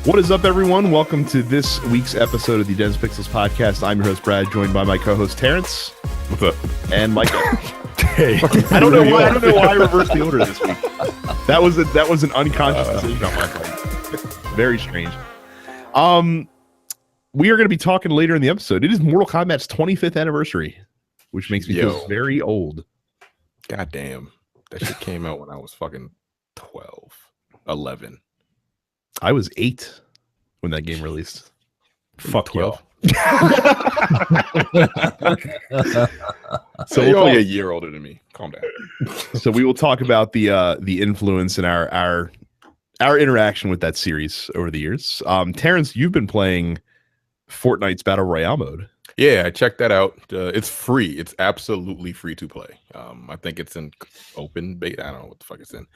What is up, everyone? Welcome to this week's episode of the Dense Pixels podcast. I'm your host, Brad, joined by my co-host, Terrence. What's up? And Michael. Hey. I don't know why I reversed the order this week. That was an unconscious decision on my part. Very strange. We are going to be talking later in the episode. It is Mortal Kombat's 25th anniversary, which makes me feel very old. God damn. That shit came out when I was fucking 12, 11. I was 8 when that game released. Fuck 12. So you're only a year older than me. Calm down. So we will talk about the influence and our interaction with that series over the years. Terrence, you've been playing Fortnite's Battle Royale mode. Yeah, I checked that out. It's free. It's absolutely free to play. I think it's in open beta. I don't know what the fuck it's in.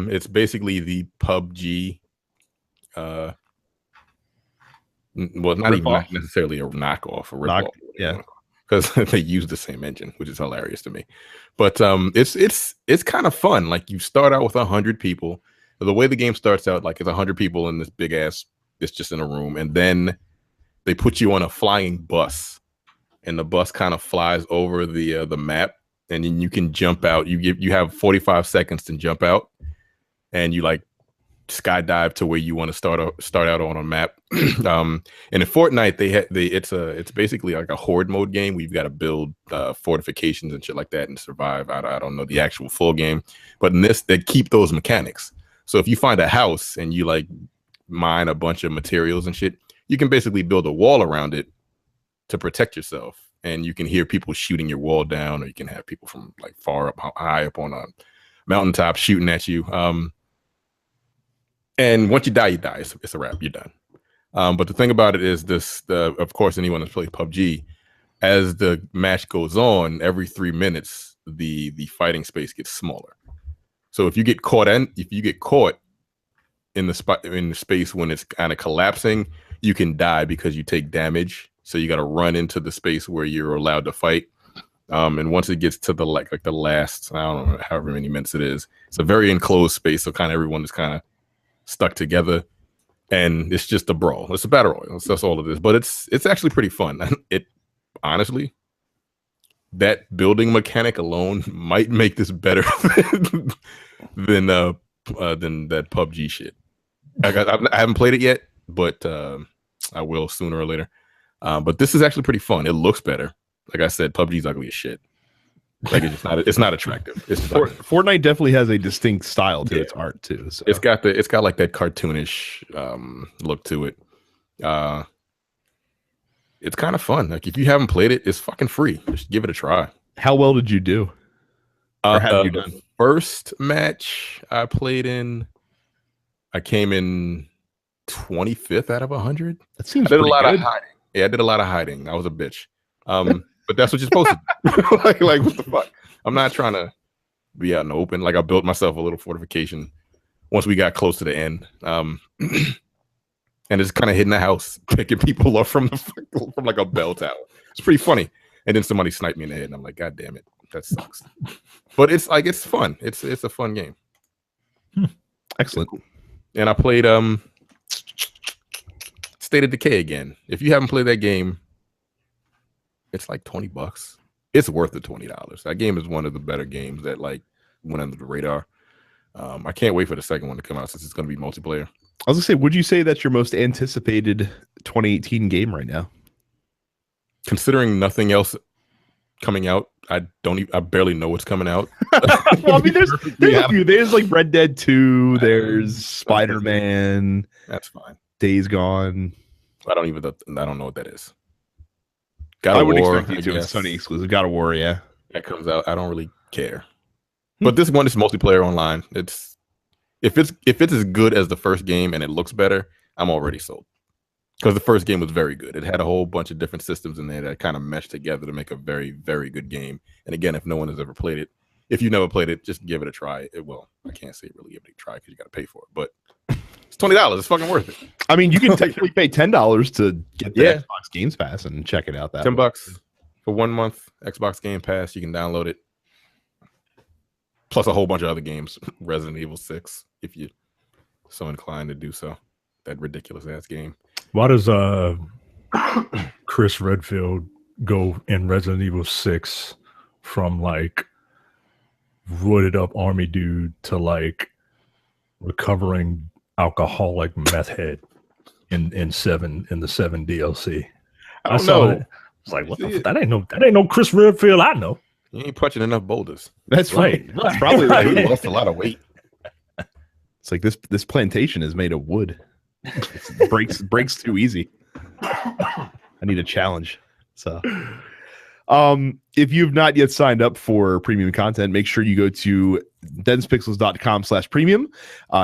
It's basically the PUBG. Not necessarily a knockoff, a ripoff. Yeah, because they use the same engine, which is hilarious to me. But it's kind of fun. Like, you start out with 100 people. The way the game starts out, like, it's 100 people in this big ass. It's just in a room, and then they put you on a flying bus, and the bus kind of flies over the map, and then you can jump out. You have 45 seconds to jump out, and you like skydive to where you want to start out on a map. And in Fortnite, it's basically like a horde mode game where you've got to build fortifications and shit like that and survive. I don't know the actual full game, but in this, they keep those mechanics. So if you find a house and you like mine a bunch of materials and shit, you can basically build a wall around it to protect yourself, and you can hear people shooting your wall down, or you can have people from like far up, high up on a mountaintop shooting at you. And once you die, you die. It's a wrap. You're done. But the thing about it is of course, anyone that's played PUBG, as the match goes on, every 3 minutes, the fighting space gets smaller. So if you get caught in the space when it's kind of collapsing, you can die because you take damage. So you got to run into the space where you're allowed to fight. And once it gets to the like the last, I don't know, however many minutes it is, it's a very enclosed space. So kind of everyone is kind of stuck together, and it's just a brawl. It's a battle royale. That's all it is. But it's actually pretty fun. It honestly, that building mechanic alone might make this better than that PUBG shit. I haven't played it yet, but I will sooner or later. But this is actually pretty fun. It looks better. Like I said, PUBG's ugly as shit. Like, it's not attractive. Fortnite definitely has a distinct style to its art too. So. It's got like that cartoonish look to it. It's kind of fun. Like, if you haven't played it, it's fucking free. Just give it a try. How well did you do? Or have you done? First match I played in, I came in 25th out of 100. That seems. I did a lot good. of hiding. Yeah, I did a lot of hiding. I was a bitch. But that's what you're supposed to do. like what the fuck? I'm not trying to be out in the open. Like, I built myself a little fortification once we got close to the end. And it's kind of hitting the house, picking people up from like a bell tower. It's pretty funny. And then somebody sniped me in the head, and I'm like, God damn it, that sucks. But it's fun. It's a fun game. Excellent. And I played State of Decay again. If you haven't played that game, it's like $20. It's worth the $20. That game is one of the better games that like went under the radar. I can't wait for the second one to come out, since it's going to be multiplayer. I was gonna say, would you say that's your most anticipated 2018 game right now? Considering nothing else coming out, I barely know what's coming out. Well, I mean, there's a few. There's like Red Dead 2. There's Spider-Man. That's fine. Days Gone. I don't know what that is. I would expect you to. It's Sony exclusive. God of War, yeah. That comes out. I don't really care. But this one is multiplayer online. If it's as good as the first game and it looks better, I'm already sold. Because the first game was very good. It had a whole bunch of different systems in there that kind of meshed together to make a very, very good game. And again, if no one has ever played it, if you never played it, just give it a try. I can't say really give it a try because you got to pay for it. But it's $20. It's fucking worth it. I mean, you can technically pay $10 to get the Xbox Games Pass and check it out. That $10 for 1 month. Xbox Game Pass. You can download it. Plus a whole bunch of other games. Resident Evil 6, if you're so inclined to do so. that ridiculous ass game. Why does Chris Redfield go in Resident Evil 6 from like roided up army dude to like recovering alcoholic meth head in the 7 DLC? I don't know. It. It's like, what the that ain't no Chris Redfield I know. You ain't punching enough boulders. That's right. That's probably Like, right. he lost a lot of weight. It's like this plantation is made of wood. It breaks too easy. I need a challenge. So if you've not yet signed up for premium content, make sure you go to densepixels.com/premium,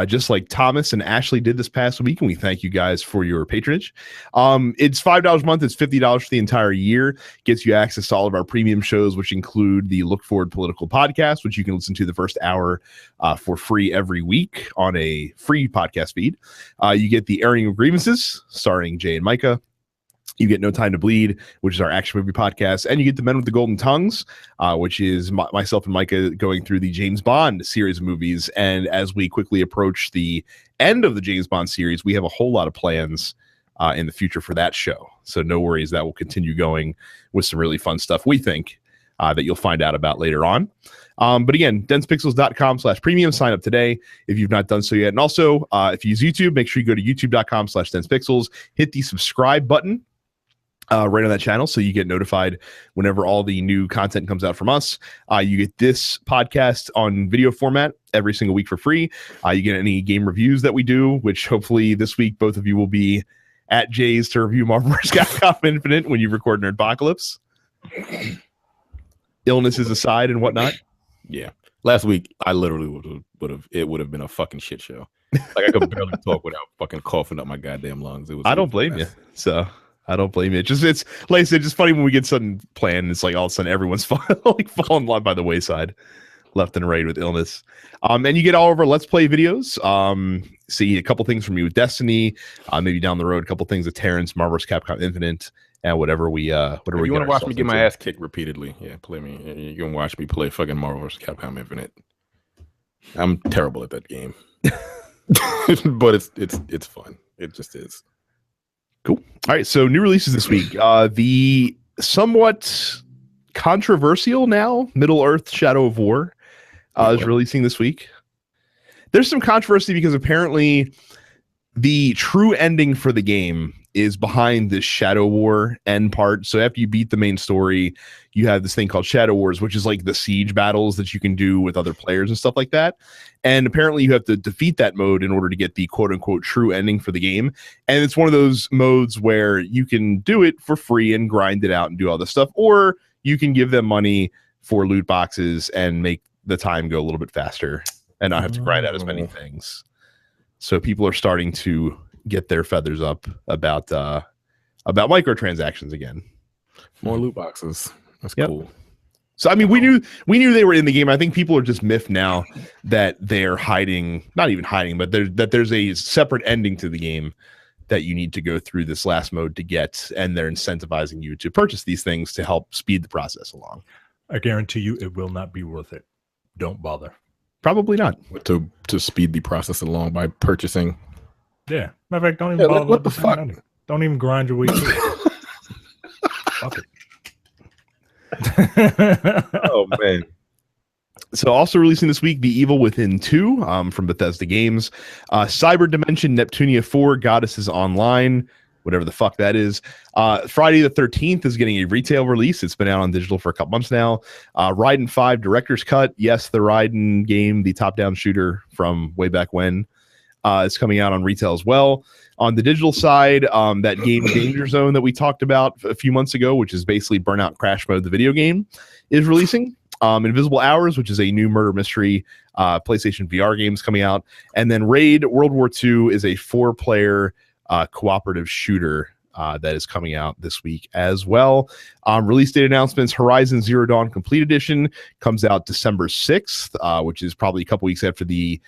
just like Thomas and Ashley did this past week, and we thank you guys for your patronage. It's $5 a month. It's $50 for the entire year. Gets you access to all of our premium shows, which include the Look Forward Political podcast, which you can listen to the first hour for free every week on a free podcast feed. You get the Airing of Grievances, starring Jay and Micah. You get No Time to Bleed, which is our action movie podcast, and you get The Men with the Golden Tongues, which is myself and Micah going through the James Bond series of movies. And as we quickly approach the end of the James Bond series, we have a whole lot of plans in the future for that show. So no worries, that will continue going with some really fun stuff, we think, that you'll find out about later on. But again, densepixels.com/premium. Sign up today if you've not done so yet. And also, if you use YouTube, make sure you go to youtube.com/densepixels, hit the subscribe button right on that channel, so you get notified whenever all the new content comes out from us. You get this podcast on video format every single week for free. You get any game reviews that we do, which hopefully this week both of you will be at Jay's to review Marvel vs. Capcom Infinite when you record Nerdpocalypse. Illnesses aside and whatnot. Yeah. Last week, I literally would have been a fucking shit show. Like, I could barely talk without fucking coughing up my goddamn lungs. I don't blame you. So I don't blame you. It's like I said, just funny when we get something planned. It's like all of a sudden everyone's falling by the wayside, left and right with illness. And you get all of our Let's Play videos. See a couple things from you with Destiny. Maybe down the road, a couple things with Terrence, Marvel vs. Capcom Infinite, and whatever we you want to watch me get my ass kicked repeatedly, yeah, play me. You can watch me play fucking Marvel vs. Capcom Infinite. I'm terrible at that game, but it's fun. It just is. Cool. All right. So new releases this week. The somewhat controversial now Middle-earth Shadow of War is releasing this week. There's some controversy because apparently the true ending for the game is behind this Shadow War end part. So after you beat the main story, you have this thing called Shadow Wars, which is like the siege battles that you can do with other players and stuff like that. And apparently you have to defeat that mode in order to get the quote unquote true ending for the game. And it's one of those modes where you can do it for free and grind it out and do all this stuff, or you can give them money for loot boxes and make the time go a little bit faster and not have to grind out as many things. So people are starting to get their feathers up about microtransactions again. More loot boxes. That's cool. So I mean, we knew they were in the game. I think people are just miffed now that they're hiding, not even hiding, but there's a separate ending to the game that you need to go through this last mode to get, and they're incentivizing you to purchase these things to help speed the process along. I guarantee you it will not be worth it. Don't bother. Probably not. To speed the process along by purchasing. Yeah. Matter of fact, don't even bother. What the fuck? Don't even grind your way through it. Fuck it. Oh man. So also releasing this week, The Evil Within 2 from Bethesda Games, Cyber Dimension Neptunia 4 Goddesses Online, whatever the fuck that is. Friday the 13th is getting a retail release. It's been out on digital for a couple months now. Raiden 5 Director's Cut. Yes, the Raiden game, the top-down shooter from way back when, is coming out on retail as well. On the digital side, that game Danger Zone that we talked about a few months ago, which is basically Burnout Crash Mode, the video game, is releasing. Invisible Hours, which is a new murder mystery PlayStation VR game, is coming out. And then Raid World War II is a 4-player cooperative shooter that is coming out this week as well. Release date announcements: Horizon Zero Dawn Complete Edition comes out December 6th, which is probably a couple weeks after the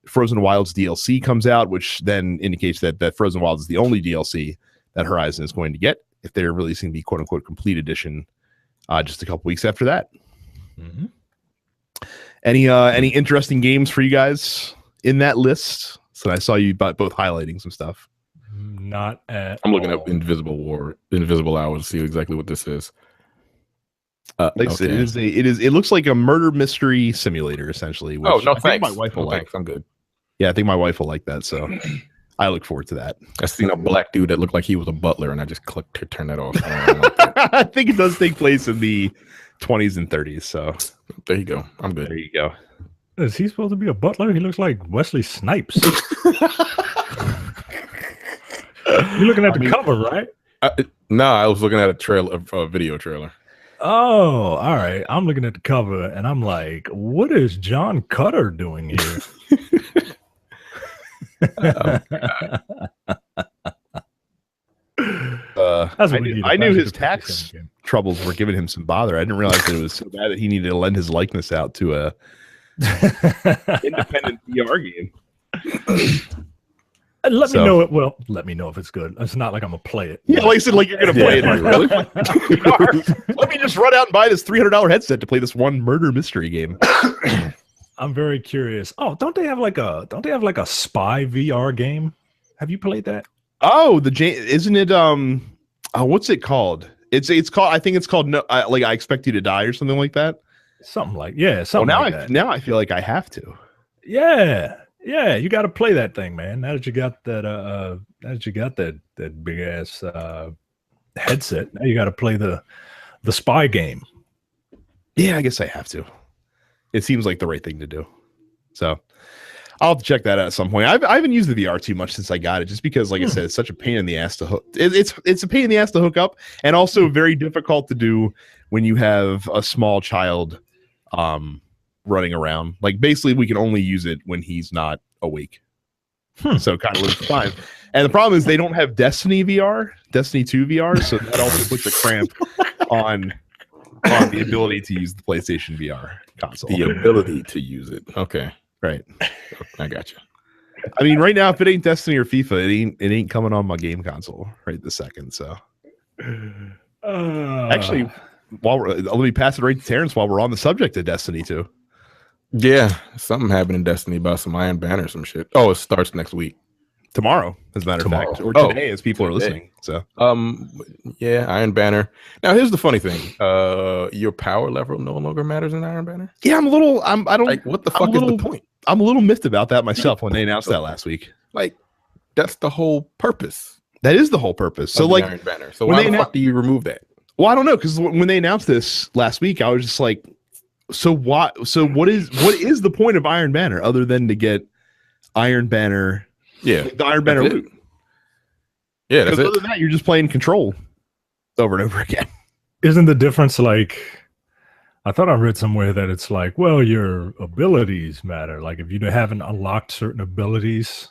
Frozen Wilds DLC comes out, which then indicates that Frozen Wilds is the only DLC that Horizon is going to get if they're releasing the quote-unquote complete edition just a couple weeks after that. Mm-hmm. Any interesting games for you guys in that list? So I saw you both highlighting some stuff. not at I'm looking all. up Invisible Hour to see exactly what this is. Like I said, it looks like a murder mystery simulator essentially. Which no, I think thanks. my wife will like. Thanks, I'm good. Yeah, I think my wife will like that. So I look forward to that. I seen a black dude that looked like he was a butler, and I just clicked to turn that off. I think it does take place in the 20s and 30s. So there you go. I'm good. There you go. Is he supposed to be a butler? He looks like Wesley Snipes. You're looking at the cover, right? No, I was looking at a video trailer. Oh, all right. I'm looking at the cover, and I'm like, what is John Cutter doing here? I knew his tax troubles were giving him some bother. I didn't realize that it was so bad that he needed to lend his likeness out to a independent VR game. Let me know it. Well, let me know if it's good. It's not like I'm gonna play it. Yeah, like I said, like you're gonna play it. Really? Let me just run out and buy this $300 headset to play this one murder mystery game. I'm very curious. Oh, don't they have like a spy VR game? Have you played that? Oh, isn't it what's it called? It's called, I think it's called like I Expect You to Die or something like that. Something like that. Now I feel like I have to. Yeah, you got to play that thing, man. Now that you got that that big ass headset, now you got to play the spy game. Yeah, I guess I have to. It seems like the right thing to do. So I'll have to check that out at some point. I haven't used the VR too much since I got it, just because, like I said, it's such a pain in the ass to hook. It's a pain in the ass to hook up, and also very difficult to do when you have a small child running around. Like basically, we can only use it when he's not awake. So kind of looks fine. And the problem is they don't have Destiny 2 VR, so that also puts a cramp on the ability to use the PlayStation VR console. The ability to use it. Okay. Right. I got you. I mean, right now, if it ain't Destiny or FIFA, it ain't coming on my game console right this second. So actually, let me pass it right to Terrence while we're on the subject of Destiny 2. Yeah, something happened in Destiny about some Iron Banner, some shit. Oh, it starts next week. Tomorrow, as a matter of fact, or today, as people are listening. So, yeah, Iron Banner. Now, here's the funny thing: your power level no longer matters in Iron Banner. Yeah, I don't like. What the fuck is the point? I'm a little miffed about that myself when they announced that last week. Like, that's the whole purpose. That is the whole purpose. So, like, Iron Banner. So why the fuck do you remove that? Well, I don't know, because when they announced this last week, I was just like, so what? So what is the point of Iron Banner other than to get Iron Banner? Yeah, like the Iron Banner loot. Yeah, that's it. Other than that, you're just playing Control over and over again. Isn't the difference like? I thought I read somewhere that it's like, well, your abilities matter. Like if you haven't unlocked certain abilities,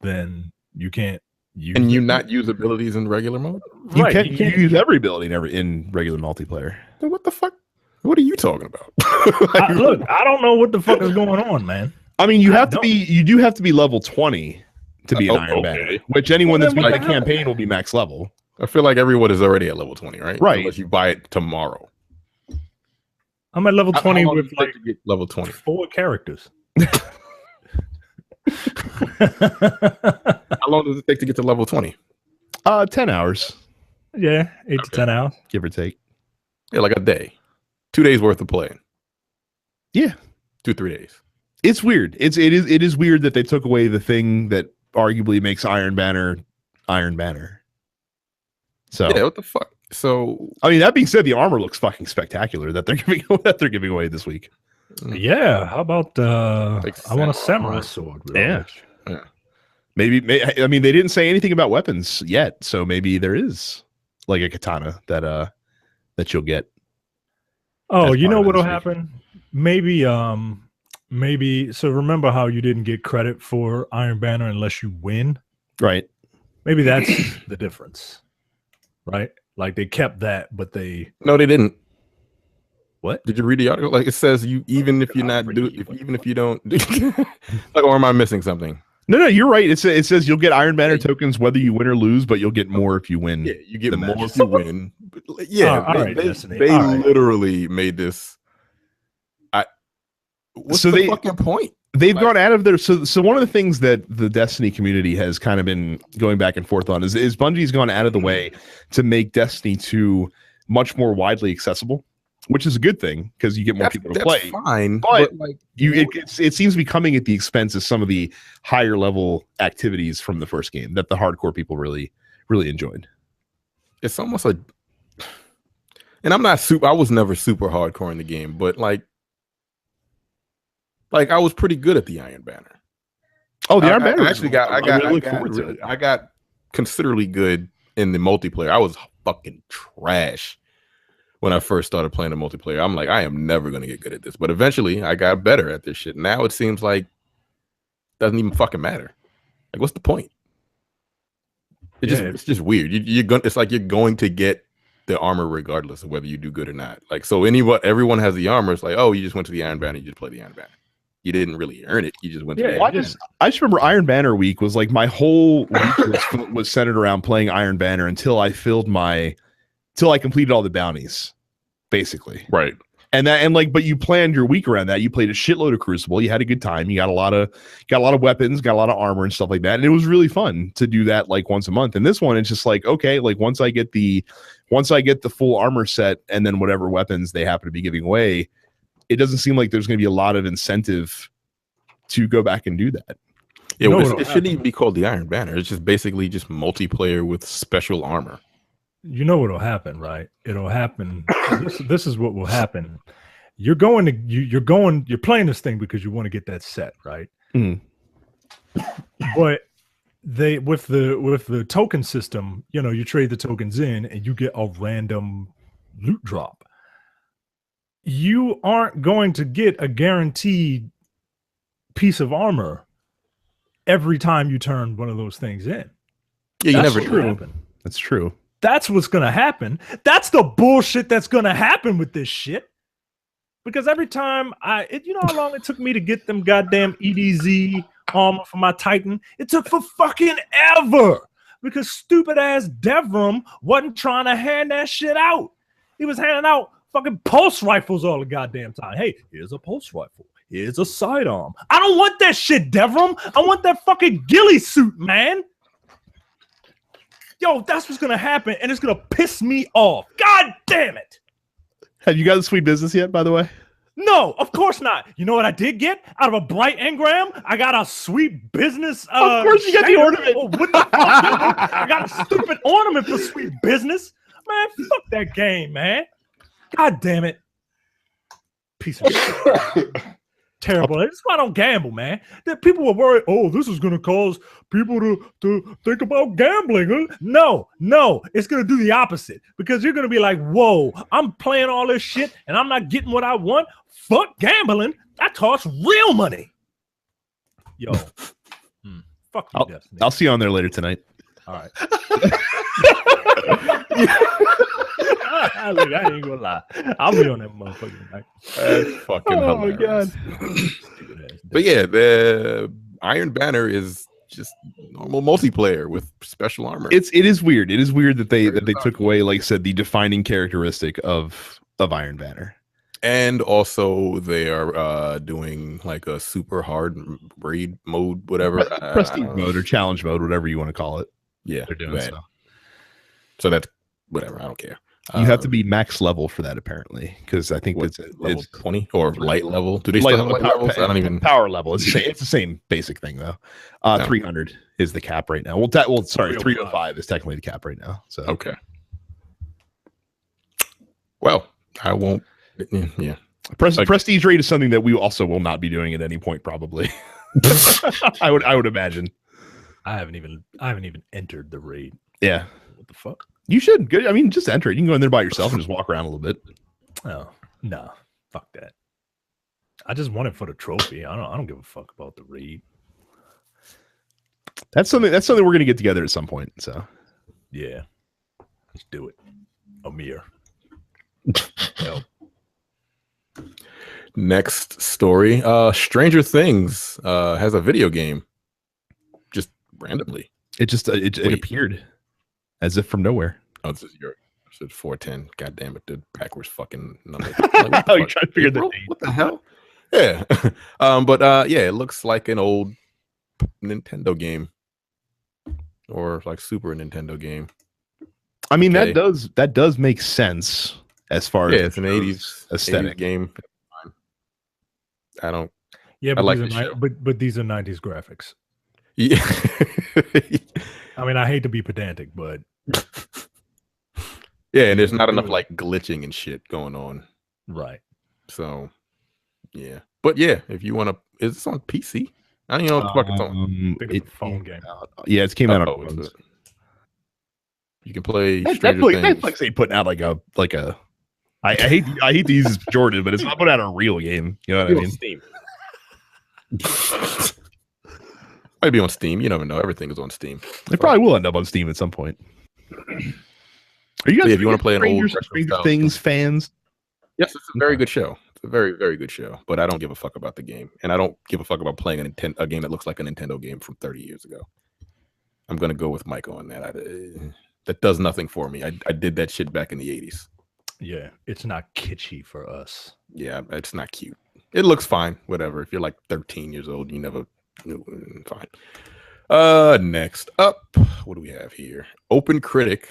then you can't use. And you not use abilities in regular mode? You can't use every ability in regular multiplayer. Then what the fuck? What are you talking about? Look, I don't know what the fuck is going on, man. I mean, you do have to be level 20 to be an Iron Banner, which anyone that's beat the campaign will be max level. I feel like everyone is already at level 20, right? Right. Unless you buy it tomorrow. I'm at level 20 with like level 20. 4 characters. How long does it take to get to level 20? 10 hours. Yeah, 8 to 10 hours. Give or take. Yeah, like a day. 2 days worth of playing. Yeah. 2-3 days. It's weird. It is weird that they took away the thing that arguably makes Iron Banner. So yeah, what the fuck? So I mean, that being said, the armor looks fucking spectacular that they're giving away this week. Yeah, how about I want a samurai sword. Yeah. Maybe I mean they didn't say anything about weapons yet, so maybe there is like a katana that you'll get. Oh, you know what'll happen? Maybe so remember how you didn't get credit for Iron Banner unless you win? Right. Maybe that's the difference. Right? Like they kept that, but No, they didn't. What? Did you read the article? Like it says even if you don't like, or am I missing something? No, you're right. It says you'll get Iron Banner tokens whether you win or lose, but you'll get more if you win. Yeah, you get more if you win. Yeah, they literally made this. What's the fucking point? They've gone out of their so one of the things that the Destiny community has kind of been going back and forth on is Bungie's gone out of the way to make Destiny 2 much more widely accessible, which is a good thing because you get more people to play. Fine, but like it seems to be coming at the expense of some of the higher level activities from the first game that the hardcore people really enjoyed. It's almost like, and I was never super hardcore in the game, but like I was pretty good at the Iron Banner. Oh, the Iron Banner! I got considerably good in the multiplayer. I was fucking trash when I first started playing the multiplayer. I'm like, I am never gonna get good at this. But eventually, I got better at this shit. Now it seems like it doesn't even fucking matter. Like, what's the point? It's just weird. It's like you're going to get the armor regardless of whether you do good or not. Like, so everyone has the armor. It's like, oh, you just went to the Iron Banner. You just play the Iron Banner. You didn't really earn it. You just went to the Iron Banner. I just remember Iron Banner week was like my whole week was centered around playing Iron Banner until I completed all the bounties, basically. Right. But you planned your week around that. You played a shitload of Crucible. You had a good time. You got a lot of weapons, got a lot of armor and stuff like that. And it was really fun to do that like once a month. And this one, it's just like, okay, like once I get the full armor set and then whatever weapons they happen to be giving away, it doesn't seem like there's going to be a lot of incentive to go back and do that. Yeah, it shouldn't even be called the Iron Banner. It's just basically just multiplayer with special armor. You know what'll happen, right? It'll happen. This is what will happen. You're playing this thing because you want to get that set, right? Mm. But with the token system, you trade the tokens in and you get a random loot drop. You aren't going to get a guaranteed piece of armor every time you turn one of those things in. Yeah, you never do. That's true. That's what's going to happen. That's the bullshit that's going to happen with this shit. Because every time you know how long it took me to get them goddamn EDZ armor for my Titan? It took for fucking ever. Because stupid ass Devram wasn't trying to hand that shit out. He was handing out fucking pulse rifles all the goddamn time. Hey, here's a pulse rifle. Here's a sidearm. I don't want that shit, Devram. I want that fucking ghillie suit, man. Yo, that's what's gonna happen, and it's gonna piss me off. God damn it! Have you got the sweet business yet, by the way? No, of course not. You know what I did get out of a bright engram? I got a sweet business. Of course, you got the ornament. Oh, what the fuck? I got a stupid ornament for sweet business. Man, fuck that game, man. God damn it. Piece of shit. Terrible. That's why I don't gamble, man. That people were worried, oh, this is going to cause people to think about gambling. Huh? No. It's going to do the opposite because you're going to be like, whoa, I'm playing all this shit and I'm not getting what I want. Fuck gambling. I toss real money. Yo. Fuck you, Destiny. I'll see you on there later tonight. All right. I ain't gonna lie. I'll be on that motherfucker tonight. That's fucking hilarious. My God. But yeah, the Iron Banner is just normal multiplayer with special armor. It is weird. It is weird that they took away, like I said, the defining characteristic of Iron Banner. And also they are doing like a super hard raid mode, whatever. Prestige mode or challenge mode, whatever you want to call it. Yeah. They're doing so that's whatever. I don't care. You have to be max level for that, apparently, because I think it's level 20 or light level. Do they still have light levels? I don't even power level. It's the same basic thing though. 300 is the cap right now. Sorry, 305 is technically the cap right now. So okay. Well, I won't. Yeah. Prestige raid is something that we also will not be doing at any point, probably. I would imagine. I haven't even entered the raid. Yeah. What the fuck? You should. Good. I mean, just enter it. You can go in there by yourself and just walk around a little bit. Oh, no. Fuck that. I just want it for the trophy. I don't give a fuck about the raid. That's something we're gonna get together at some point. So yeah. Let's do it. Amir. Help. Next story. Stranger Things has a video game. Just randomly. It appeared. As if from nowhere. Oh, this is your 410. God damn it, the backwards fucking number. Like, you're trying to figure that. What the hell? Yeah. Yeah, it looks like an old Nintendo game or like Super Nintendo game. I mean, Okay. that does make sense as far as it's an 80s aesthetic 80s game. I don't. Yeah, I but like these the are show. but these are 90s graphics. Yeah. I mean, I hate to be pedantic, but Yeah, and there's not enough like glitching and shit going on. right. So yeah, but yeah, if you want to, is this on PC? I don't even know what the fuck it's on. I think it's a phone game. Yeah, it came out on Oh, phones. You can play Stranger Things. Netflix ain't putting out like a. I hate to use this pejorative, but it's not putting out a real game. You know what I mean? Steam. Might be on Steam. You never know. Everything is on Steam. It probably will end up on Steam at some point. Are you guys? If you want to play an old Stranger Things fans? Yes, it's a very good show. It's a very, very good show. But I don't give a fuck about the game, and I don't give a fuck about playing a game that looks like a Nintendo game from 30 years ago. I'm gonna go with Michael on that. That does nothing for me. I did that shit back in the 80s. Yeah, it's not kitschy for us. Yeah, it's not cute. It looks fine. Whatever. If you're like 13 years old, you never fine. Next up, what do we have here? Open Critic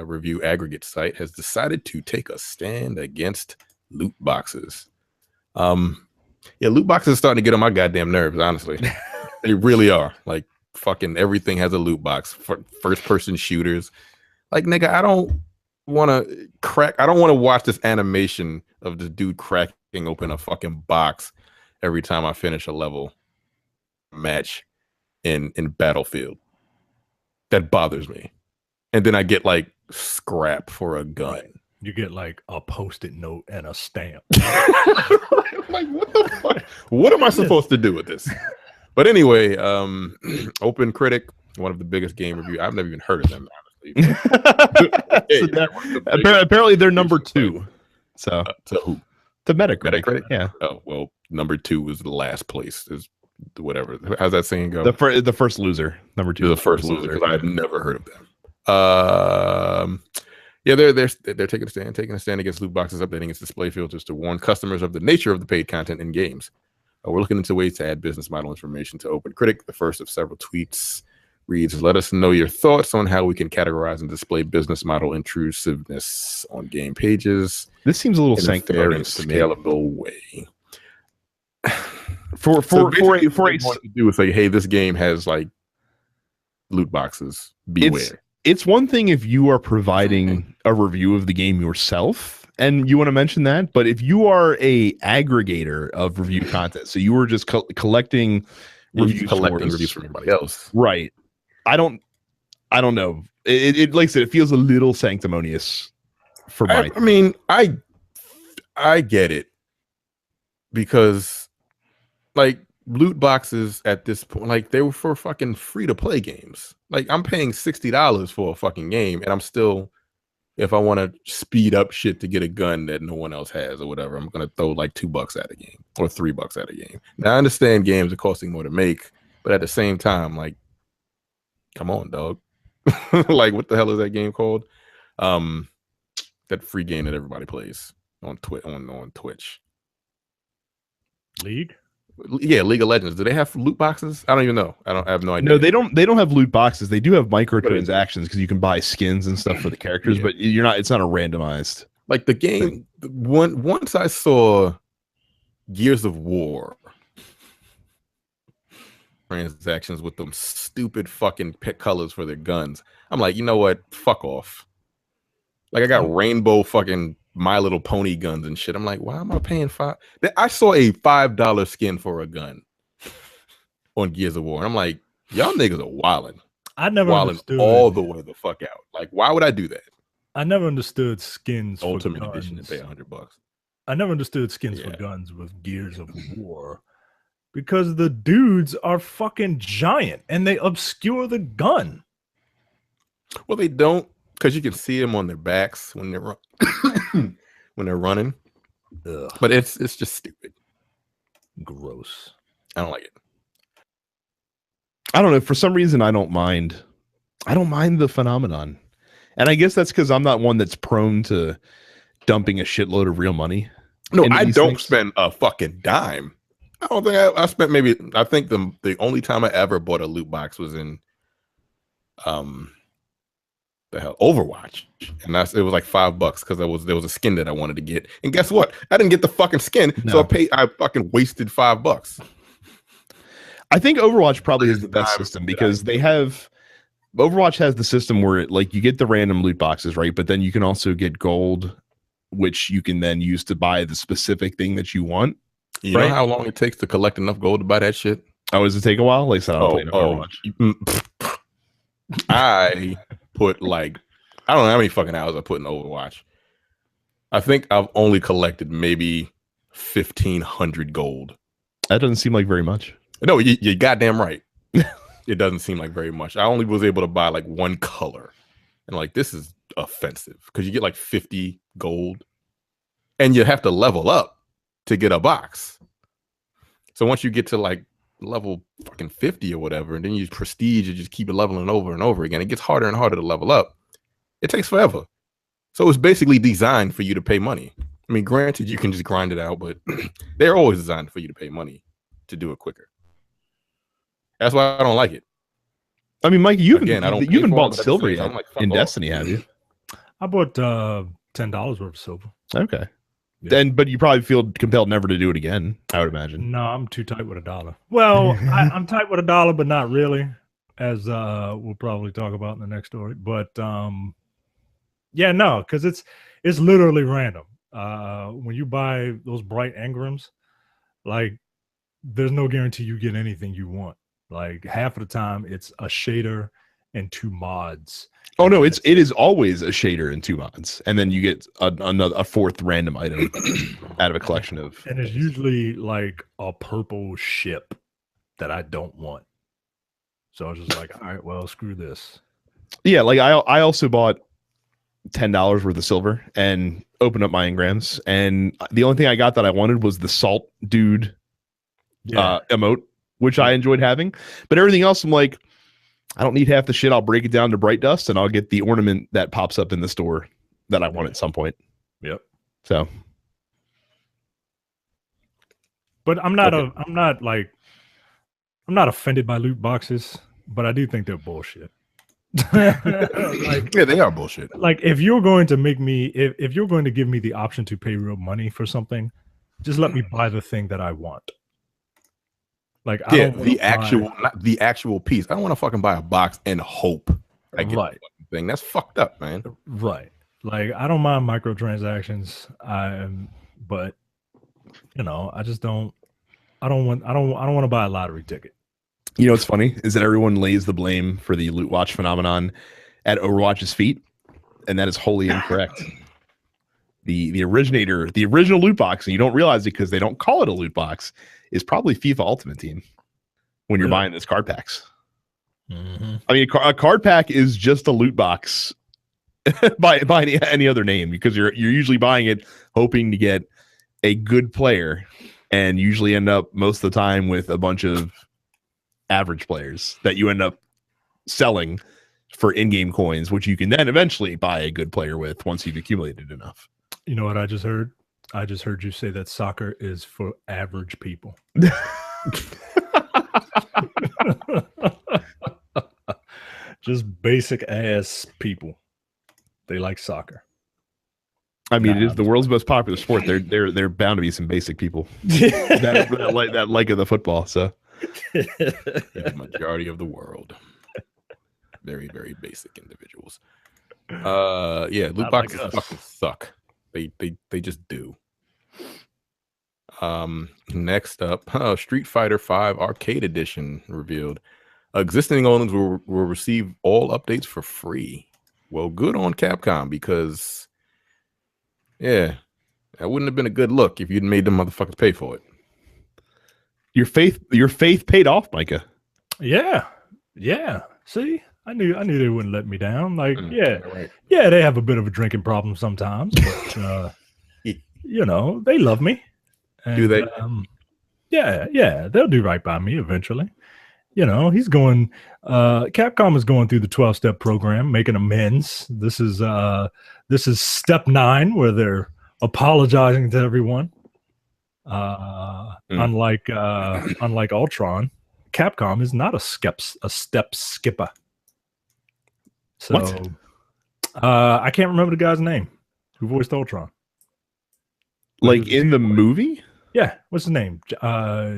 review aggregate site has decided to take a stand against loot boxes. Yeah, loot boxes are starting to get on my goddamn nerves, honestly. They really are. Like fucking everything has a loot box. First person shooters. Like, nigga, I don't want to watch this animation of this dude cracking open a fucking box every time I finish a level match in Battlefield. That bothers me. And then I get like scrap for a gun. Right. You get like a post-it note and a stamp. Like, what the fuck? What am I supposed to do with this? But anyway, Open Critic, one of the biggest game review. I've never even heard of them, honestly. Apparently they're number 2. So to who? To Metacritic. Metacritic? Yeah. Oh, well, number 2 was the last place. Is whatever. How's that saying go? The first loser. Number 2. The first loser, because I've never heard of them. Yeah, they're taking a stand against loot boxes, updating its display filters to warn customers of the nature of the paid content in games. We're looking into ways to add business model information to Open Critic. The first of several tweets reads, "Let us know your thoughts on how we can categorize and display business model intrusiveness on game pages. This seems a little in a fair and sanctimonious to me. scalable way." For to do is say, hey, this game has like loot boxes. Beware. It's one thing if you are providing a review of the game yourself and you want to mention that, but if you are a aggregator of review content, so you were just collecting reviews from everybody else, right? I don't know. It like I said, it feels a little sanctimonious for my. I mean, I get it, because like loot boxes at this point, like they were for fucking free to play games. Like I'm paying $60 for a fucking game, and I'm still, if I want to speed up shit to get a gun that no one else has or whatever, I'm gonna throw like $2 at a game or $3 at a game. Now I understand games are costing more to make, but at the same time, like, come on, dog. Like, what the hell is that game called? That free game that everybody plays on Twitch. League? Yeah, League of Legends. Do they have loot boxes? I don't even know. I have no idea. No, they don't. They don't have loot boxes. They do have microtransactions because you can buy skins and stuff for the characters, but you're not. It's not a randomized. Like the game. Once I saw Gears of War transactions with them stupid fucking pick colors for their guns, I'm like, you know what? Fuck off. Like I got rainbow fucking My Little Pony guns and shit. I'm like, why am I paying $5? I saw a $5 skin for a gun on Gears of War. And I'm like, y'all niggas are wilding. I never understood all the way the fuck out. Like, why would I do that? I never understood skins Ultimate for guns. Edition to pay $100. I never understood skins for guns with Gears of War, because the dudes are fucking giant and they obscure the gun. Well, they don't. Because you can see them on their backs when they're when they're running. Ugh. But it's just stupid. Gross. I don't like it. I don't know. For some reason, I don't mind. I don't mind the phenomenon, and I guess that's because I'm not one that's prone to dumping a shitload of real money. No, I don't spend a fucking dime I don't think I spent maybe. I think the only time I ever bought a loot box was in the hell Overwatch, and it was like $5 because there was a skin that I wanted to get, and guess what? I didn't get the fucking skin, so I fucking wasted $5. I think Overwatch probably is the best system because Overwatch has the system where like you get the random loot boxes, right? But then you can also get gold, which you can then use to buy the specific thing that you want. You know how long it takes to collect enough gold to buy that shit? Oh, does it take a while? Like I said, I don't play Overwatch. I put like, I don't know how many fucking hours I put in Overwatch. I think I've only collected maybe 1,500 gold. That doesn't seem like very much. No, you're goddamn right. It doesn't seem like very much. I only was able to buy like one color, and like this is offensive because you get like 50 gold, and you have to level up to get a box. So once you get to like level fucking 50 or whatever, and then you use prestige, you just keep it leveling over and over again. It gets harder and harder to level up. It takes forever. So it's basically designed for you to pay money. I mean, granted, you can just grind it out, but they're always designed for you to pay money to do it quicker. That's why I don't like it. I mean, Mike, you haven't bought silver yet in Destiny, have you? I bought $10 worth of silver. Okay. Yeah. But you probably feel compelled never to do it again, I would imagine. No, I'm too tight with $1. Well, I'm tight with $1, but not really, as we'll probably talk about in the next story. But yeah, no, because it's literally random. When you buy those bright engrams, like there's no guarantee you get anything you want. Like half of the time, it's a shader and 2 mods. Oh no, it is always a shader and 2 mods, and then you get a fourth random item out of a collection of. And it's usually like a purple ship that I don't want. So I was just like, all right, well, screw this. Yeah, like I also bought $10 worth of silver and opened up my engrams, and the only thing I got that I wanted was the salt dude emote, which I enjoyed having. But everything else, I'm like, I don't need half the shit. I'll break it down to bright dust, and I'll get the ornament that pops up in the store that I want at some point. Yep. So, but I'm not offended by loot boxes, but I do think they're bullshit. Like, yeah, they are bullshit. Like if you're going to make me, if you're going to give me the option to pay real money for something, just let me buy the thing that I want. Like, not the actual piece. I don't want to fucking buy a box and hope I get the thing. That's fucked up, man. Right. Like, I don't mind microtransactions. But you know, I just don't. I don't want to buy a lottery ticket. You know what's funny is that everyone lays the blame for the loot watch phenomenon at Overwatch's feet, and that is wholly incorrect. The original loot box, and you don't realize it because they don't call it a loot box, is probably FIFA Ultimate Team when you're buying those card packs. Mm-hmm. I mean, a card pack is just a loot box by any other name, because you're usually buying it hoping to get a good player, and usually end up most of the time with a bunch of average players that you end up selling for in-game coins, which you can then eventually buy a good player with once you've accumulated enough. You know what I just heard? I just heard you say that soccer is for average people. Just basic ass people. They like soccer. I mean, it is the world's most popular sport. They're bound to be some basic people that like of the football. So the majority of the world, very, very basic individuals. Yeah, loot boxes fucking suck. They just do. Next up, Street Fighter V Arcade Edition revealed. Existing owners will receive all updates for free. Well, good on Capcom, because that wouldn't have been a good look if you'd made them motherfuckers pay for it. Your faith paid off, Micah. Yeah. See, I knew they wouldn't let me down. Like, they have a bit of a drinking problem sometimes, but you know, they love me. And, do they? Yeah, they'll do right by me eventually. You know, Capcom is going through the 12-step program, making amends. This is step 9, where they're apologizing to everyone. Unlike Ultron, Capcom is not a step skipper. So I can't remember the guy's name who voiced Ultron. Like in the movie? Yeah, what's his name?